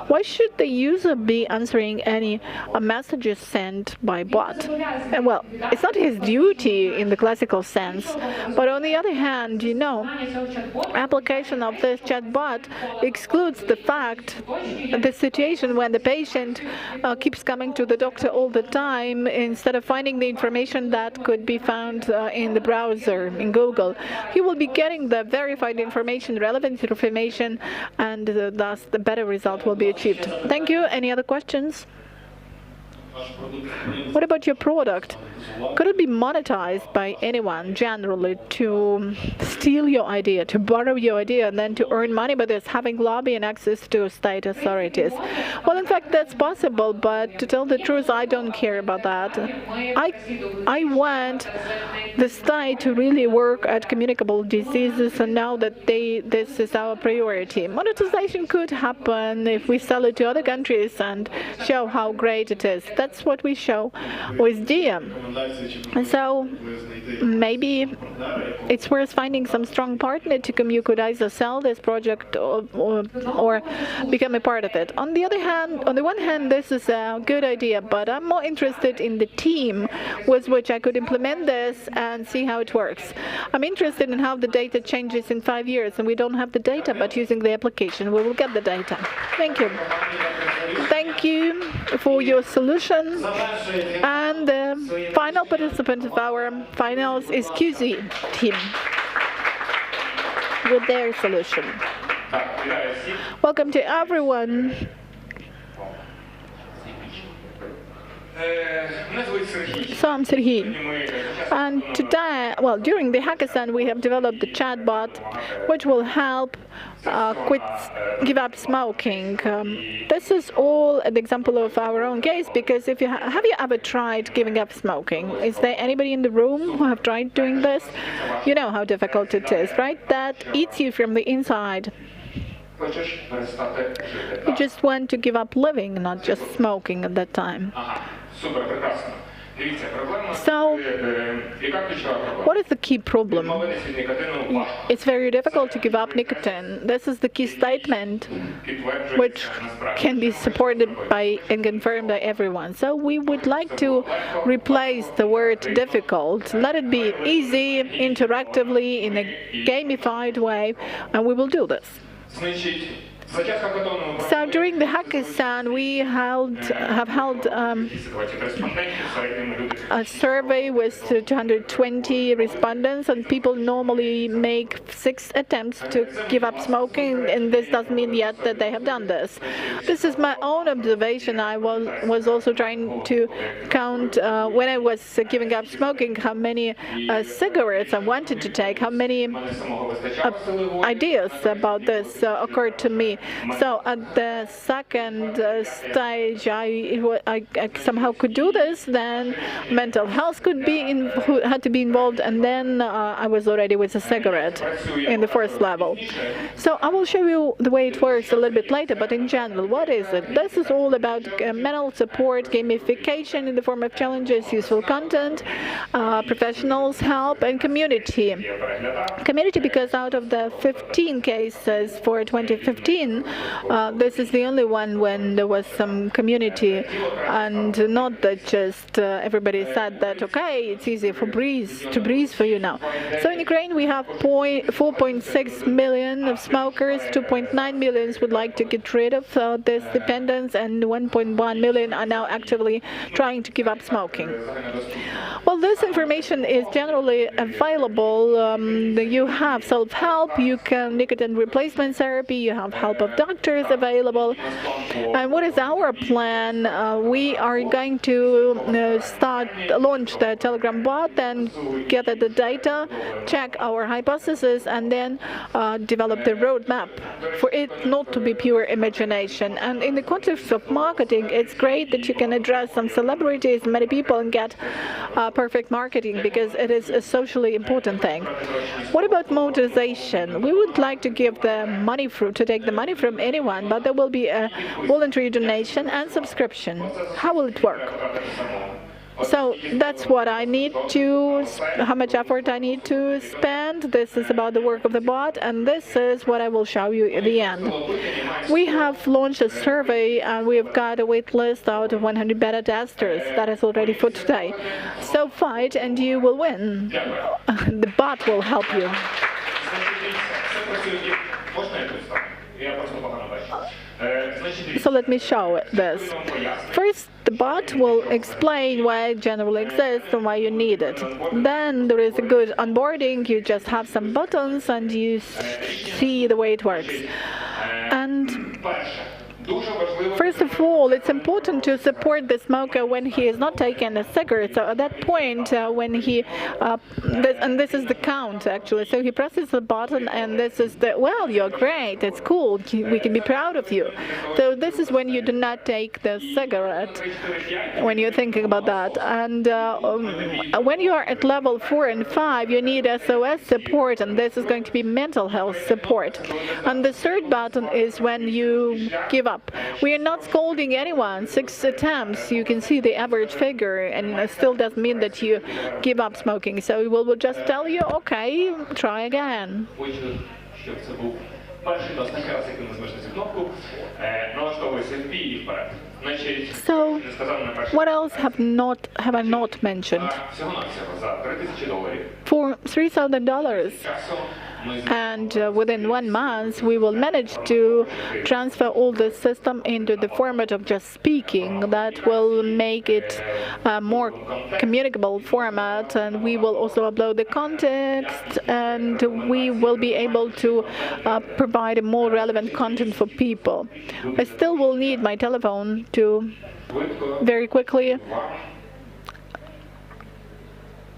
Why should the user be answering any messages sent by bot? And well, it's not his duty in the classical sense, but on the other hand, you know, application of this chatbot excludes the fact, the situation when the patient keeps coming to the doctor all the time, instead of finding the information that could be found in the browser, in Google, he will be getting the verified information, relevant information, and thus the better result will be achieved. Thank you. Any other questions? What about your product? Could it be monetized by anyone generally to steal your idea, to borrow your idea, and then to earn money by this, having lobby and access to state authorities? Well, in fact, that's possible, but to tell the truth, I don't care about that. I want the state to really work at communicable diseases, and now that this is our priority. Monetization could happen if we sell it to other countries and show how great it is. That's what we show with DIA. And so maybe it's worth finding some strong partner to whom you could either sell this project or become a part of it. On the one hand, this is a good idea, but I'm more interested in the team with which I could implement this and see how it works. I'm interested in how the data changes in 5 years, and we don't have the data, but using the application, we will get the data. Thank you. Thank you for your solution. And the final participant of our finals is QZ team with their solution. Welcome to everyone. So I'm Sergey, and today, during the hackathon, we have developed the chatbot, which will help give up smoking. This is all an example of our own case, because if you have you ever tried giving up smoking? Is there anybody in the room who have tried doing this? You know how difficult it is, right? That eats you from the inside. You just want to give up living, not just smoking at that time. So, what is the key problem? It's very difficult to give up nicotine. This is the key statement, which can be supported by and confirmed by everyone. So we would like to replace the word difficult. Let it be easy, interactively, in a gamified way, and we will do this. So during the hackathon, we have held a survey with 220 respondents, and people normally make 6 attempts to give up smoking, and this doesn't mean yet that they have done this. This is my own observation. I was also trying to count when I was giving up smoking how many cigarettes I wanted to take, how many ideas about this occurred to me. So at the second stage, I somehow could do this. Then mental health had to be involved, and then I was already with a cigarette in the first level. So I will show you the way it works a little bit later. But in general, what is it? This is all about mental support, gamification in the form of challenges, useful content, professionals' help, and community. Community, because out of the 15 cases for 2015. This is the only one when there was some community, and not that just everybody said that, okay, it's easier to breathe for you now. So in Ukraine, we have 4.6 million of smokers, 2.9 million would like to get rid of this dependence, and 1.1 million are now actively trying to give up smoking. Well, this information is generally available. You have self-help, you can nicotine replacement therapy, you have help of doctors available. And what is our plan? We are going to launch the Telegram bot, then gather the data, check our hypothesis, and then develop the roadmap for it not to be pure imagination. And in the context of marketing, it's great that you can address some celebrities, many people, and get perfect marketing, because it is a socially important thing. What about monetization? We would like to give the money to take the money from anyone, but there will be a voluntary donation and subscription. How will it work? So that's what I need to, how much effort I need to spend. This is about the work of the bot, and this is what I will show you at the end. We have launched a survey, and we have got a wait list out of 100 beta testers. That is already for today. So fight, and you will win. The bot will help you. So let me show this. First, the bot will explain why it generally exists and why you need it. Then there is a good onboarding. You just have some buttons and you see the way it works. And first of all, it's important to support the smoker when he is not taking a cigarette. So at that point, when he, and this is the count actually. So he presses the button, and this is the, well, you're great, it's cool, we can be proud of you. So this is when you do not take the cigarette, when you're thinking about that. And when you are at level 4 and 5, you need SOS support, and this is going to be mental health support. And the third button is when you give up. We are not scolding anyone. 6 attempts, you can see the average figure, and it still doesn't mean that you give up smoking. So we will just tell you, okay, try again. So, what else have I not mentioned? For $3,000. And within 1 month, we will manage to transfer all the system into the format of just speaking. That will make it a more communicable format, and we will also upload the context, and we will be able to provide more relevant content for people. I still will need my telephone to very quickly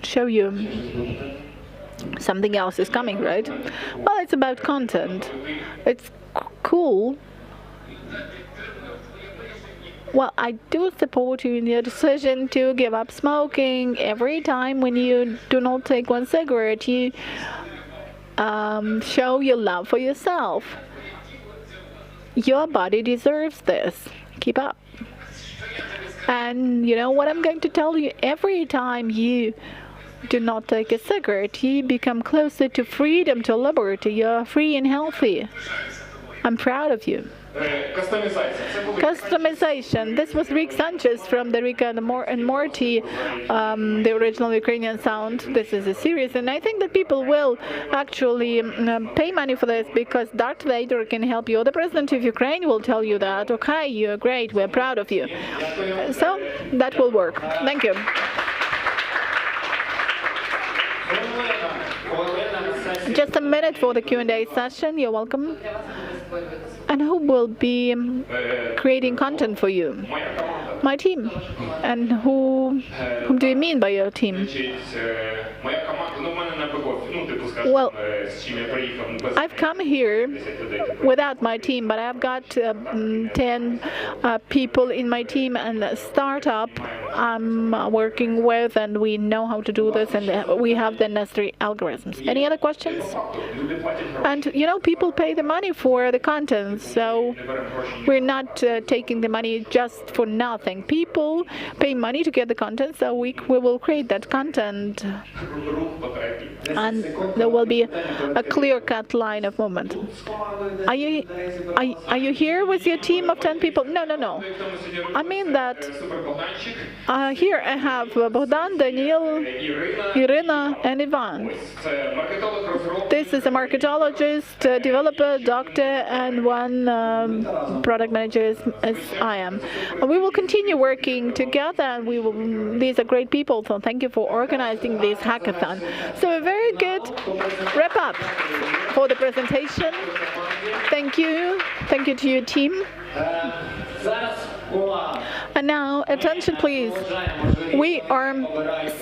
show you. Something else is coming, right? Well, it's about content. It's cool. Well, I do support you in your decision to give up smoking. Every time when you do not take one cigarette, you show your love for yourself. Your body deserves this. Keep up. And you know what I'm going to tell you? Every time you do not take a cigarette, you become closer to freedom, to liberty. You're free and healthy. I'm proud of you. Customization. This was Rick Sanchez from the Rick and Morty, the original Ukrainian sound. This is a series, and I think that people will actually pay money for this, because Darth Vader can help you. The president of Ukraine will tell you that, okay, you're great, we're proud of you. So that will work. Thank you. Just a minute for the Q&A session. You're welcome. And who will be creating content for you? My team. And whom do you mean by your team? Well, I've come here without my team, but I've got 10 people in my team and a startup I'm working with, and we know how to do this, and we have the necessary algorithms. Any other questions? And you know, people pay the money for the content, so we're not taking the money just for nothing. People pay money to get the content, so we will create that content, and there will be a clear-cut line of movement. Are you here with your team of 10 people? No. I mean that here I have Bogdan, Daniil, Irina, and Ivan. This is a marketologist, developer, doctor, and one product manager as I am. And we will continue working together, and these are great people, so thank you for organizing this hackathon. So a very good wrap up for the presentation. Thank you. Thank you to your team. And now, attention please. We are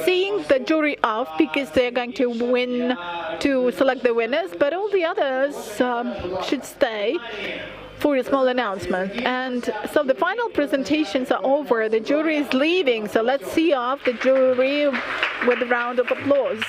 seeing the jury off because they're going to select the winners, but all the others should stay for a small announcement. And so the final presentations are over. The jury is leaving, so let's see off the jury with a round of applause.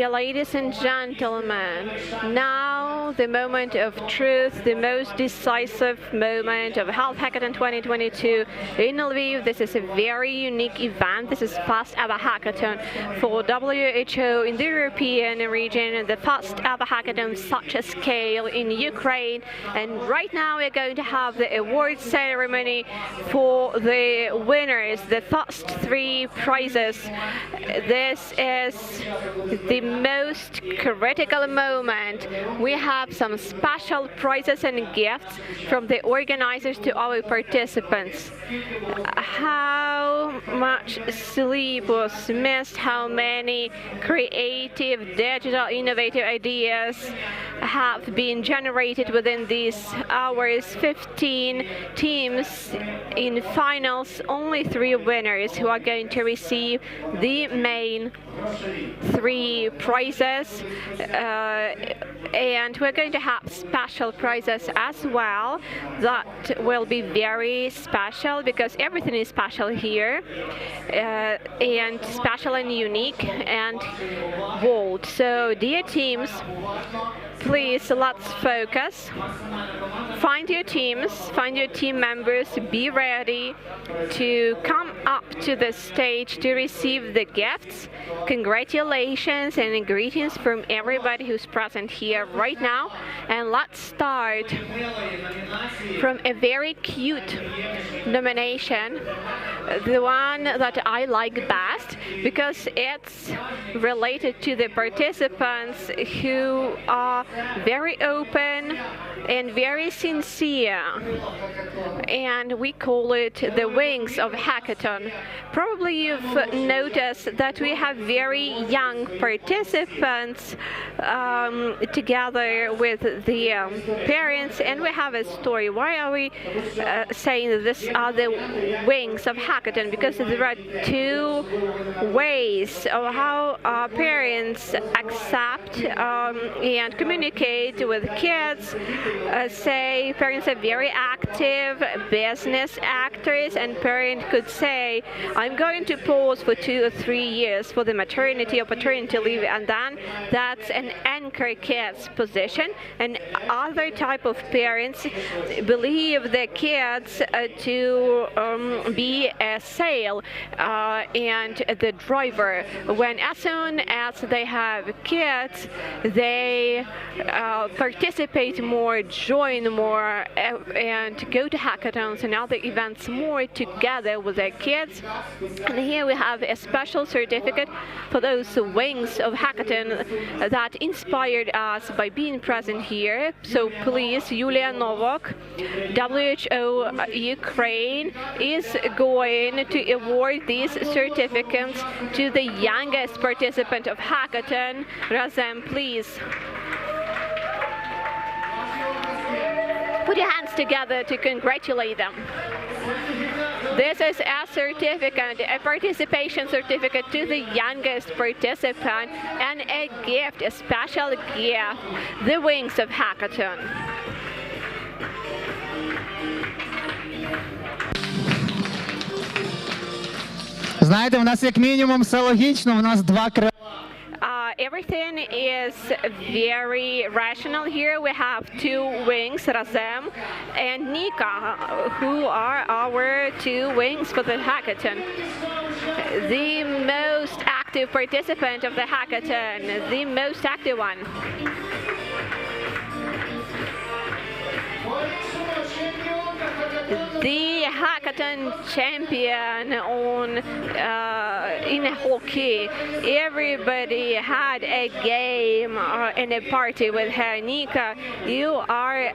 Dear ladies and gentlemen, now the moment of truth, the most decisive moment of Health Hackathon 2022 in Lviv. This is a very unique event. This is first ever hackathon for WHO in the European region, the first ever hackathon of such a scale in Ukraine. And right now we're going to have the award ceremony for the winners, the first 3 prizes. This is the most critical moment. We have some special prizes and gifts from the organizers to our participants. How much sleep was missed, how many creative, digital, innovative ideas have been generated within these hours. 15 teams in finals, only 3 winners who are going to receive the main 3 prizes, and we're going to have special prizes as well that will be very special because everything is special here, and special and unique and bold. So dear teams, please let's focus. Find your teams, find your team members, be ready to come up to the stage to receive the gifts. Congratulations and greetings from everybody who's present here right now. And let's start from a very cute nomination, the one that I like best because it's related to the participants who are very open and very sincere, and we call it the wings of hackathon. Probably you've noticed that we have very young participants together with the parents, and we have a story. Why are we saying that these are the wings of hackathon? Because there are 2 ways of how parents accept and communicate with kids. Say parents are very active business actors, and parent could say, I'm going to pause for 2 or 3 years for the maternity or paternity leave, and then that's an anchor kid's position. And other type of parents believe their kids to be a sail and the driver. When as soon as they have kids, they participate more, join more, and go to hackathons and other events more together with their kids. And here we have a special certificate for those wings of hackathon that inspired us by being present here. So please, Yulia Novak, WHO Ukraine, is going to award these certificates to the youngest participant of hackathon. Razem, please. Put your hands together to congratulate them. This is a certificate, a participation certificate to the youngest participant, and a gift, a special gift, the wings of hackathon. Знаєте, у нас як мінімум все логічно, у нас 2 крила. Everything is very rational here. We have 2 wings, Razem and Nika, who are our 2 wings for the hackathon. The most active participant of the hackathon, the most active one. The hackathon champion in hockey. Everybody had a game and a party with her. Nika, you are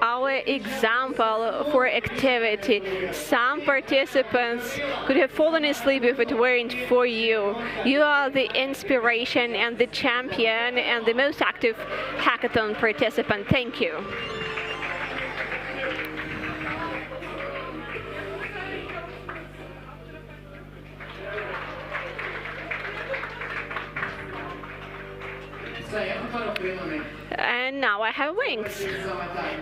our example for activity. Some participants could have fallen asleep if it weren't for you. You are the inspiration and the champion and the most active hackathon participant. Thank you. and now I have wings.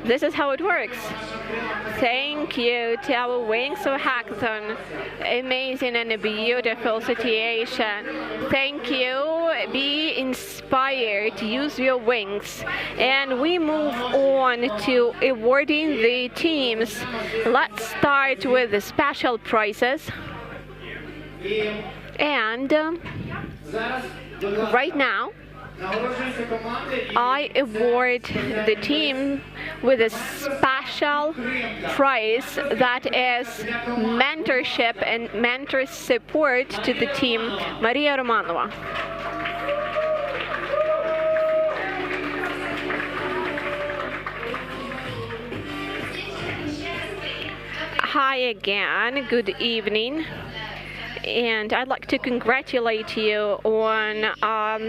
This is how it works. Thank you to our Wings of Hackathon. Amazing and a beautiful situation. Thank you. Be inspired. Use your wings. And we move on to awarding the teams. Let's start with the special prizes. And right now, I award the team with a special prize that is mentorship and mentor support to the team, Maria Romanova. Hi again, good evening. And I'd like to congratulate you on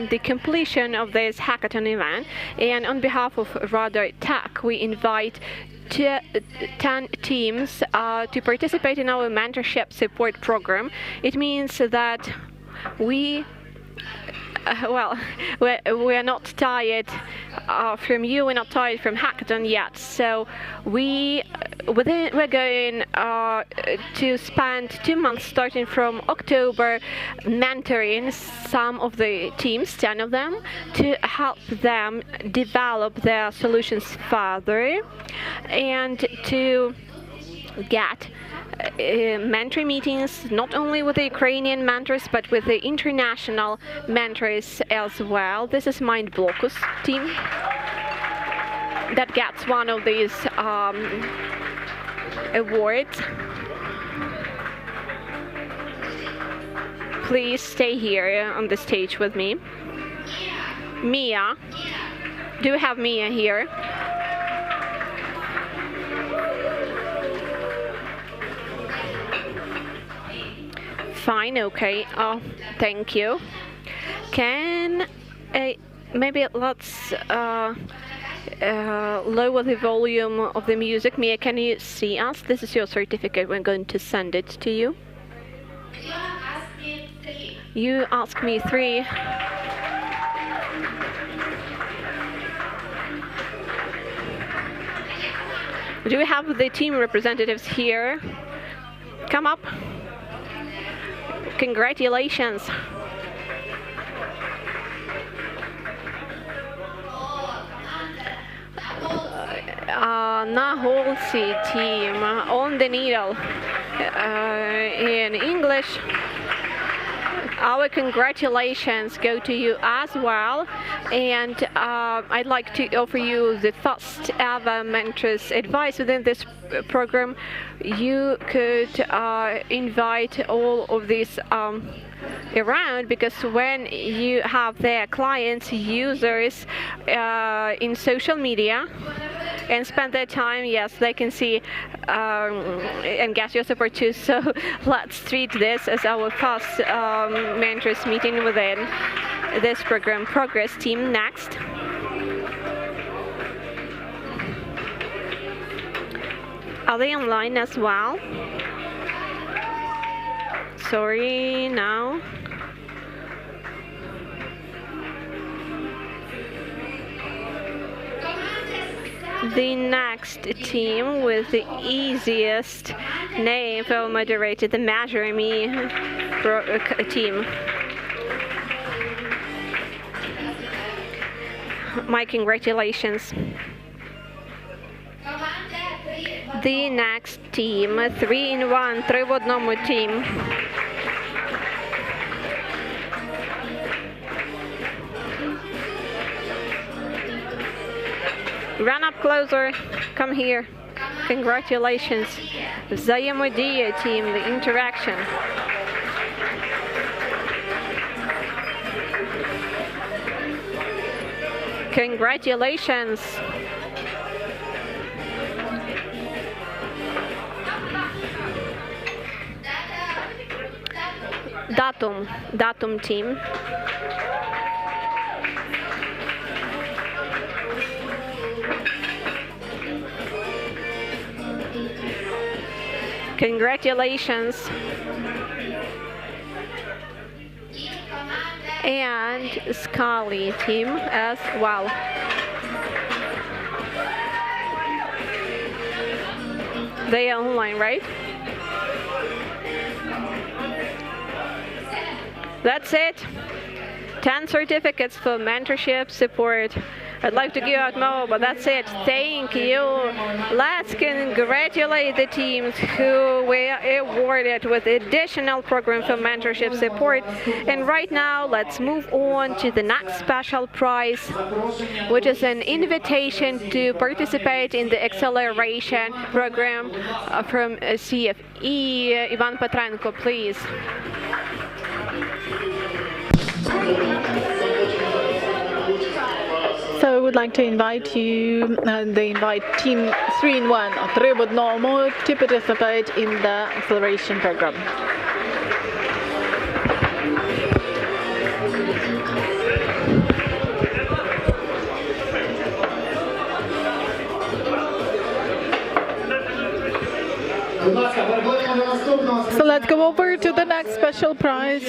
the completion of this hackathon event. And on behalf of Radar Tech, we invite 10 teams to participate in our mentorship support program. It means that we're not tired from you, we're not tired from Hackathon yet. So we're going to spend 2 months starting from October mentoring some of the teams, 10 of them, to help them develop their solutions further and to get mentoring meetings not only with the Ukrainian mentors but with the international mentors as well. This is Mind Blockus team that gets one of these awards. Please stay here on the stage with me. Mia, do we have Mia here? Fine, okay. Oh, thank you. Can maybe let's lower the volume of the music. Mia, can you see us? This is your certificate. We're going to send it to you. You asked me 3. Do we have the team representatives here? Come up. Congratulations. Naholsi team on the needle. In English, our congratulations go to you as well, and I'd like to offer you the first ever mentors advice within this program. You could invite all of these around, because when you have their clients, users in social media and spend their time, yes, they can see and get your support too. So let's treat this as our first mentors meeting within this program. Progress team next. Are they online as well? Sorry, now. The next team with the easiest name for moderator, the Measure Me team. My congratulations. The next team, 3-in-1, 3 в одному team. Run up closer, come here. Congratulations. Взаимодействие team, the interaction. Congratulations. Datum team. Congratulations. And Scully team as well. They are online, right? That's it. 10 certificates for mentorship support. I'd like to give out more, but that's it. Thank you. Let's congratulate the teams who were awarded with additional program for mentorship support. And right now, let's move on to the next special prize, which is an invitation to participate in the acceleration program from CFE. Ivan Petrenko, please. So I would like to invite you, invite team 3 in 1, 3 в одному, to participate in the acceleration program. So let's go over to the next special prize,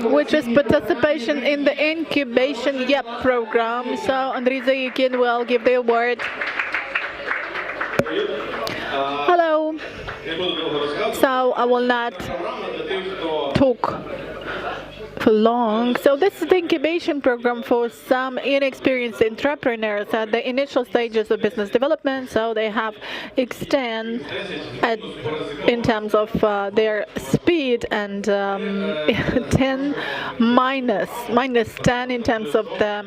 which is participation in the incubation YEP program. So Andriy Zayikin will give the award. Hello. So I will not talk for long. So this is the incubation program for some inexperienced entrepreneurs at the initial stages of business development. So they have extend in terms of their speed and 10 minus 10 in terms of the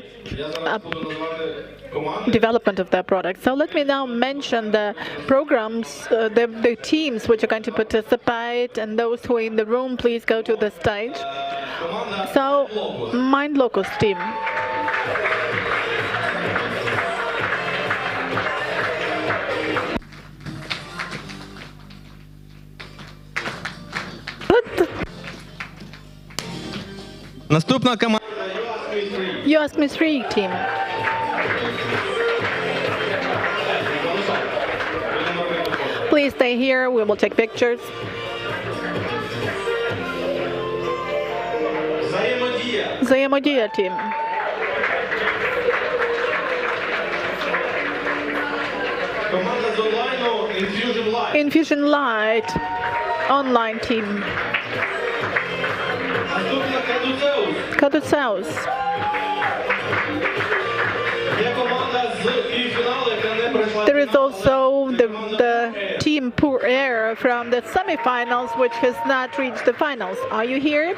development of their product. So let me now mention the programs, the teams which are going to participate, and those who are in the room, please go to the stage. So, Mind Locus team. Наступна команда. You Ask Me 3 team. Please stay here, we will take pictures. Взаимодия team. Команда з онлайну Infusion Live. Infusion Light online team. Наступна Кадуцеус. Caduceus. Є команда з півфіналу, яка не пройшла. There is also the team Pour Air from the semifinals, which has not reached the finals. Are you here?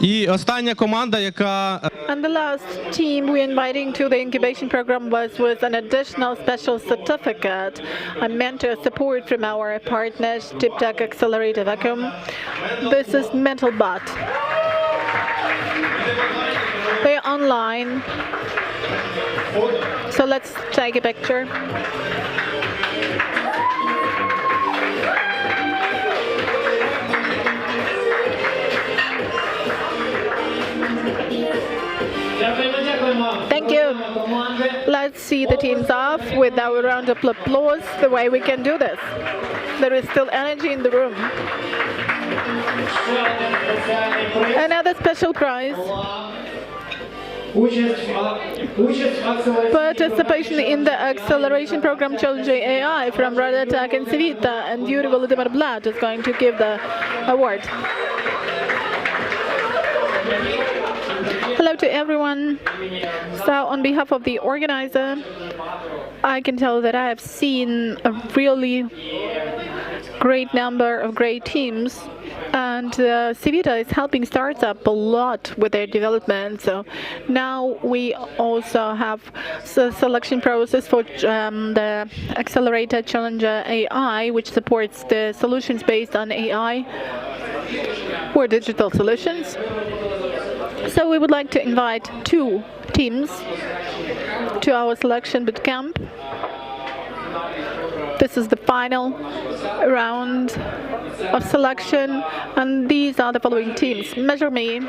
І остання команда, яка And the last team we're inviting to the incubation program was with an additional special certificate, a mentor support from our partners, TipTech Accelerator Vacuum. This is MentalBot. They're online. So let's take a picture. Thank you. Let's see the teams off with our round of applause, the way we can do this. There is still energy in the room. Another special prize. Participation in the acceleration program Challenge AI from Radatech and Civita, and Yuri Volodymyr Blat is going to give the award. Hello to everyone. So on behalf of the organizer, I can tell that I have seen a really great number of great teams, and Civita is helping startups a lot with their development. So now we also have the selection process for the Accelerator Challenger AI, which supports the solutions based on AI or digital solutions. So we would like to invite 2 teams to our selection bootcamp. This is the final round of selection, and these are the following teams. Measure Me,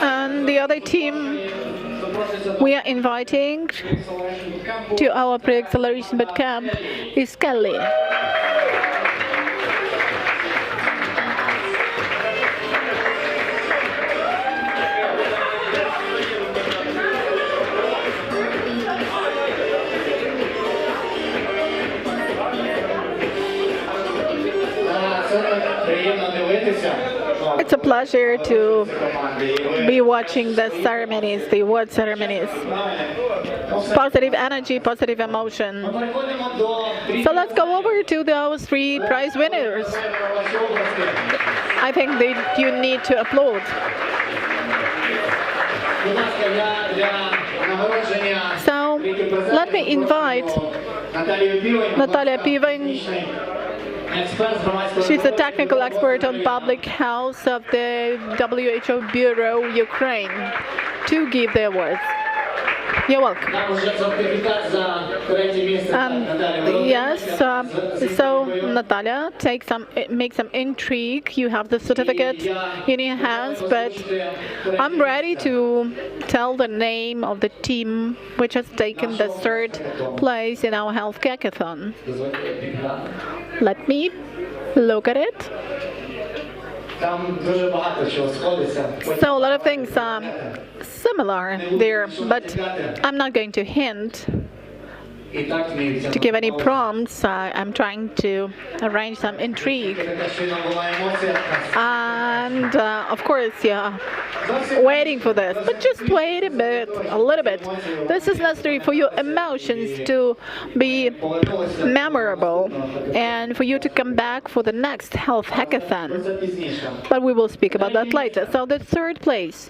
and the other team, we are inviting to our pre-acceleration bootcamp is Kelly. It's a pleasure to be watching the ceremonies, the award ceremonies. Positive energy, positive emotion. So let's go over to those 3 prize winners. I think you need to applaud. So let me invite Natalia Pivin. She's a technical expert on public health of the WHO Bureau Ukraine to give the awards. You're welcome. Yes, so Natalia, make some intrigue. You have the certificate in your hands, but I'm ready to tell the name of the team which has taken the 3rd place in our health hackathon. Let me look at it. So a lot of things are similar there, but I'm not going to hint to give any prompts. I'm trying to arrange some intrigue. And of course, yeah, waiting for this. But just wait a little bit. This is necessary for your emotions to be memorable and for you to come back for the next health hackathon. But we will speak about that later. So the 3rd place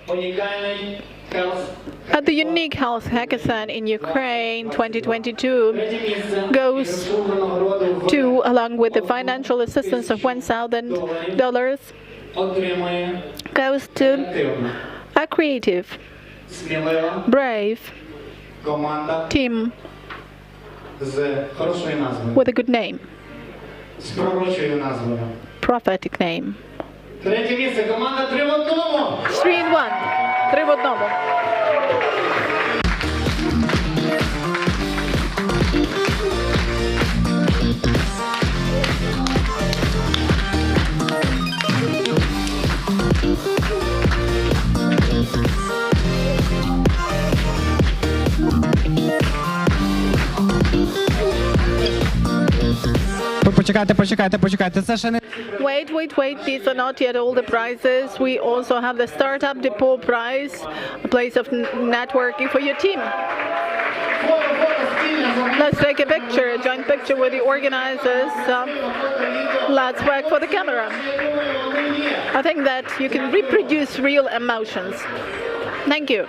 at the Unique Health Hackathon in Ukraine 2022 goes to, along with the financial assistance of $1,000, goes to a creative, brave team with a good name, prophetic name. 3 in 1. 3 в одному. Почекайте, це ще не... Wait. These are not yet all the prizes. We also have the Startup Depot prize, a place of networking for your team. Let's take a picture, a joint picture with the organizers. Let's work for the camera. I think that you can reproduce real emotions. Thank you.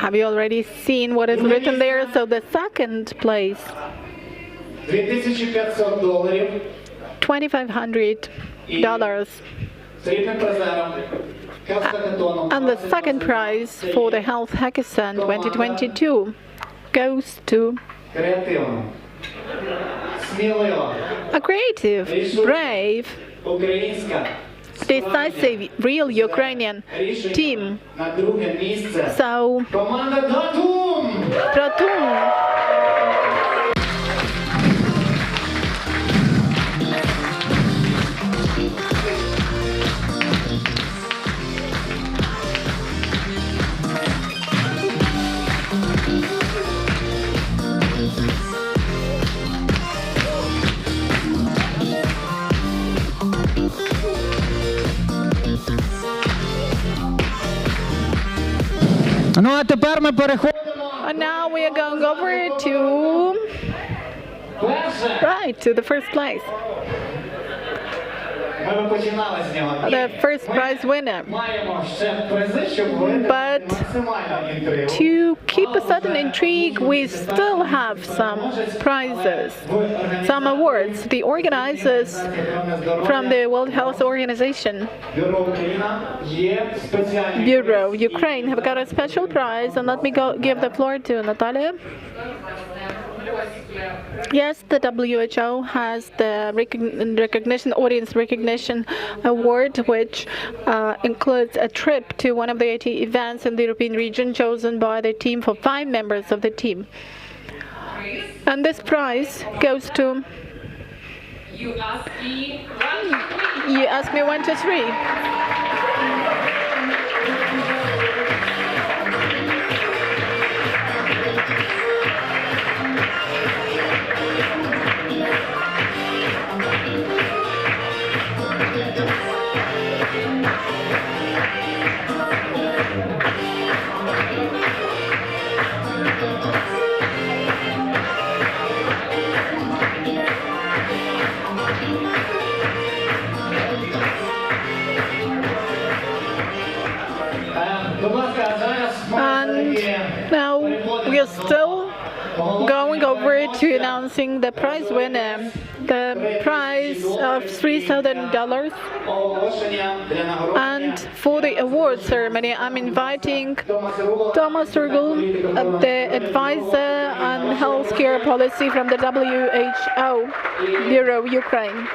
Have you already seen what is written there? So the 2nd place, $2,500. And the 2nd prize for the Health Hackathon 2022 goes to a creative, brave, decisive, real Ukrainian team. So, Pratum. Ну, а тепер ми переходимо. And now we are going over to the 1st place. The 1st prize winner. But to keep a certain intrigue, we still have some prizes, some awards. The organizers from the World Health Organization Bureau Ukraine have got a special prize, and let me give the floor to Natalia. Yes, the WHO has the audience recognition award, which includes a trip to one of the 80 events in the European region chosen by the team for 5 members of the team. And this prize goes to... You ask me 1, 2, 3. And now we are still going over to announcing the prize winner. The prize of $3,000. And for the award ceremony, I'm inviting Thomas Turgul, the advisor on healthcare policy from the WHO Bureau, Ukraine.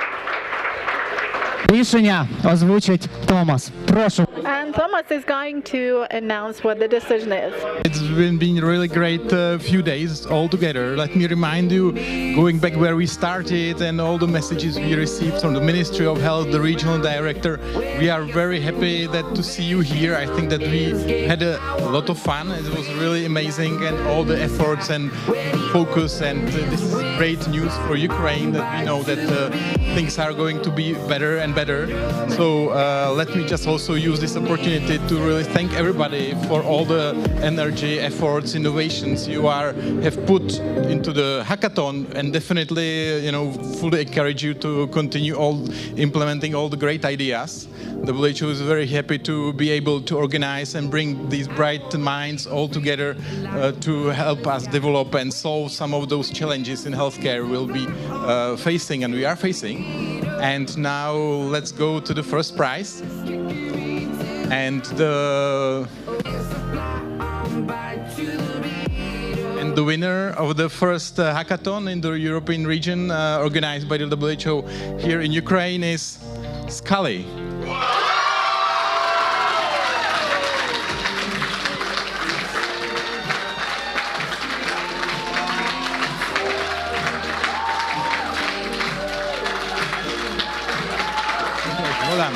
Рішення озвучить Томас. Прошу. And Thomas is going to announce what the decision is. It's been really great few days all together. Let me remind you, going back where we started and all the messages we received from the Ministry of Health, the regional director, we are very happy to see you here. I think that we had a lot of fun. It was really amazing, and all the efforts and focus, and this is great news for Ukraine, that we know that things are going to be better and better. So let me just also use this opportunity to really thank everybody for all the energy, efforts, innovations you have put into the hackathon, and definitely, fully encourage you to continue implementing all the great ideas. The WHO is very happy to be able to organize and bring these bright minds all together to help us develop and solve some of those challenges in healthcare we'll be facing and we are facing. And now let's go to the first prize. And the winner of the first hackathon in the European region organized by the WHO here in Ukraine is Scully. Well done.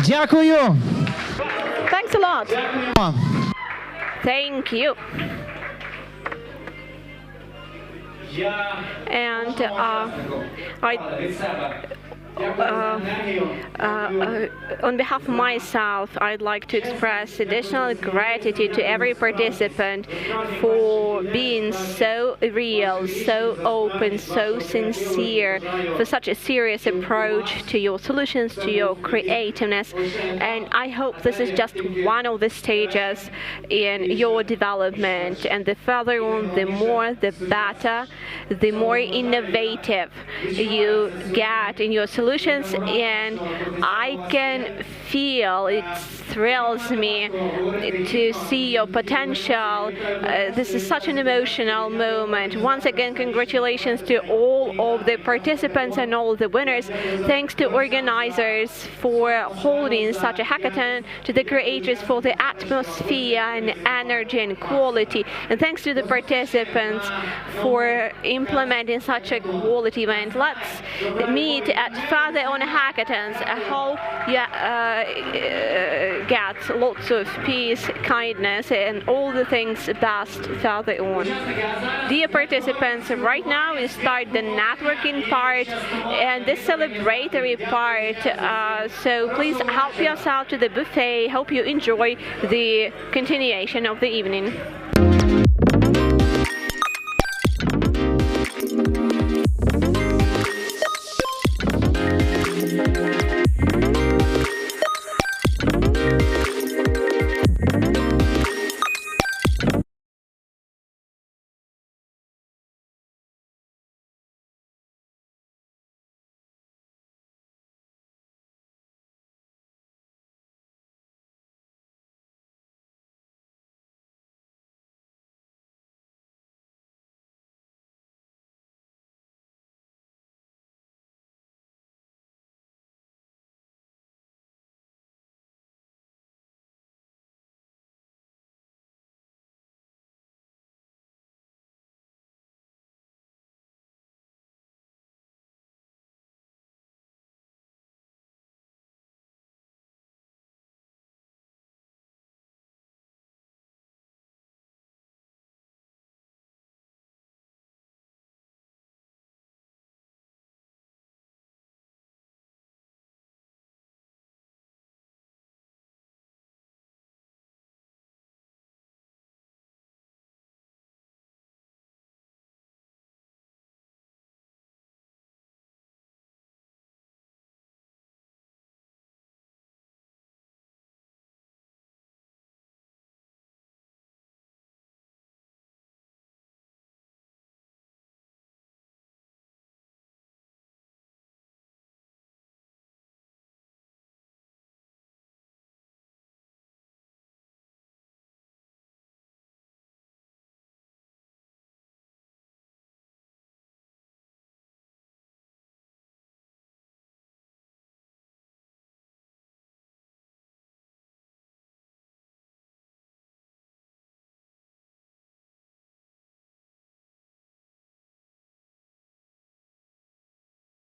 Дякую. Thanks a lot. Thank you. And on behalf of myself, I'd like to express additional gratitude to every participant for being so real, so open, so sincere, for such a serious approach to your solutions, to your creativeness. And I hope this is just one of the stages in your development. And the further on, the more, the better, the more innovative you get in your solutions. And I can feel, it thrills me to see your potential. This is such an emotional moment. Once again, congratulations to all of the participants and all the winners. Thanks to organizers for holding such a hackathon, to the creators for the atmosphere and energy and quality, and thanks to the participants for implementing such a quality event. Let's meet at further on hackathons. I hope you get lots of peace, kindness, and all the things best further on. Dear participants, right now we start the networking part and the celebratory part. So please help yourself to the buffet. Hope you enjoy the continuation of the evening.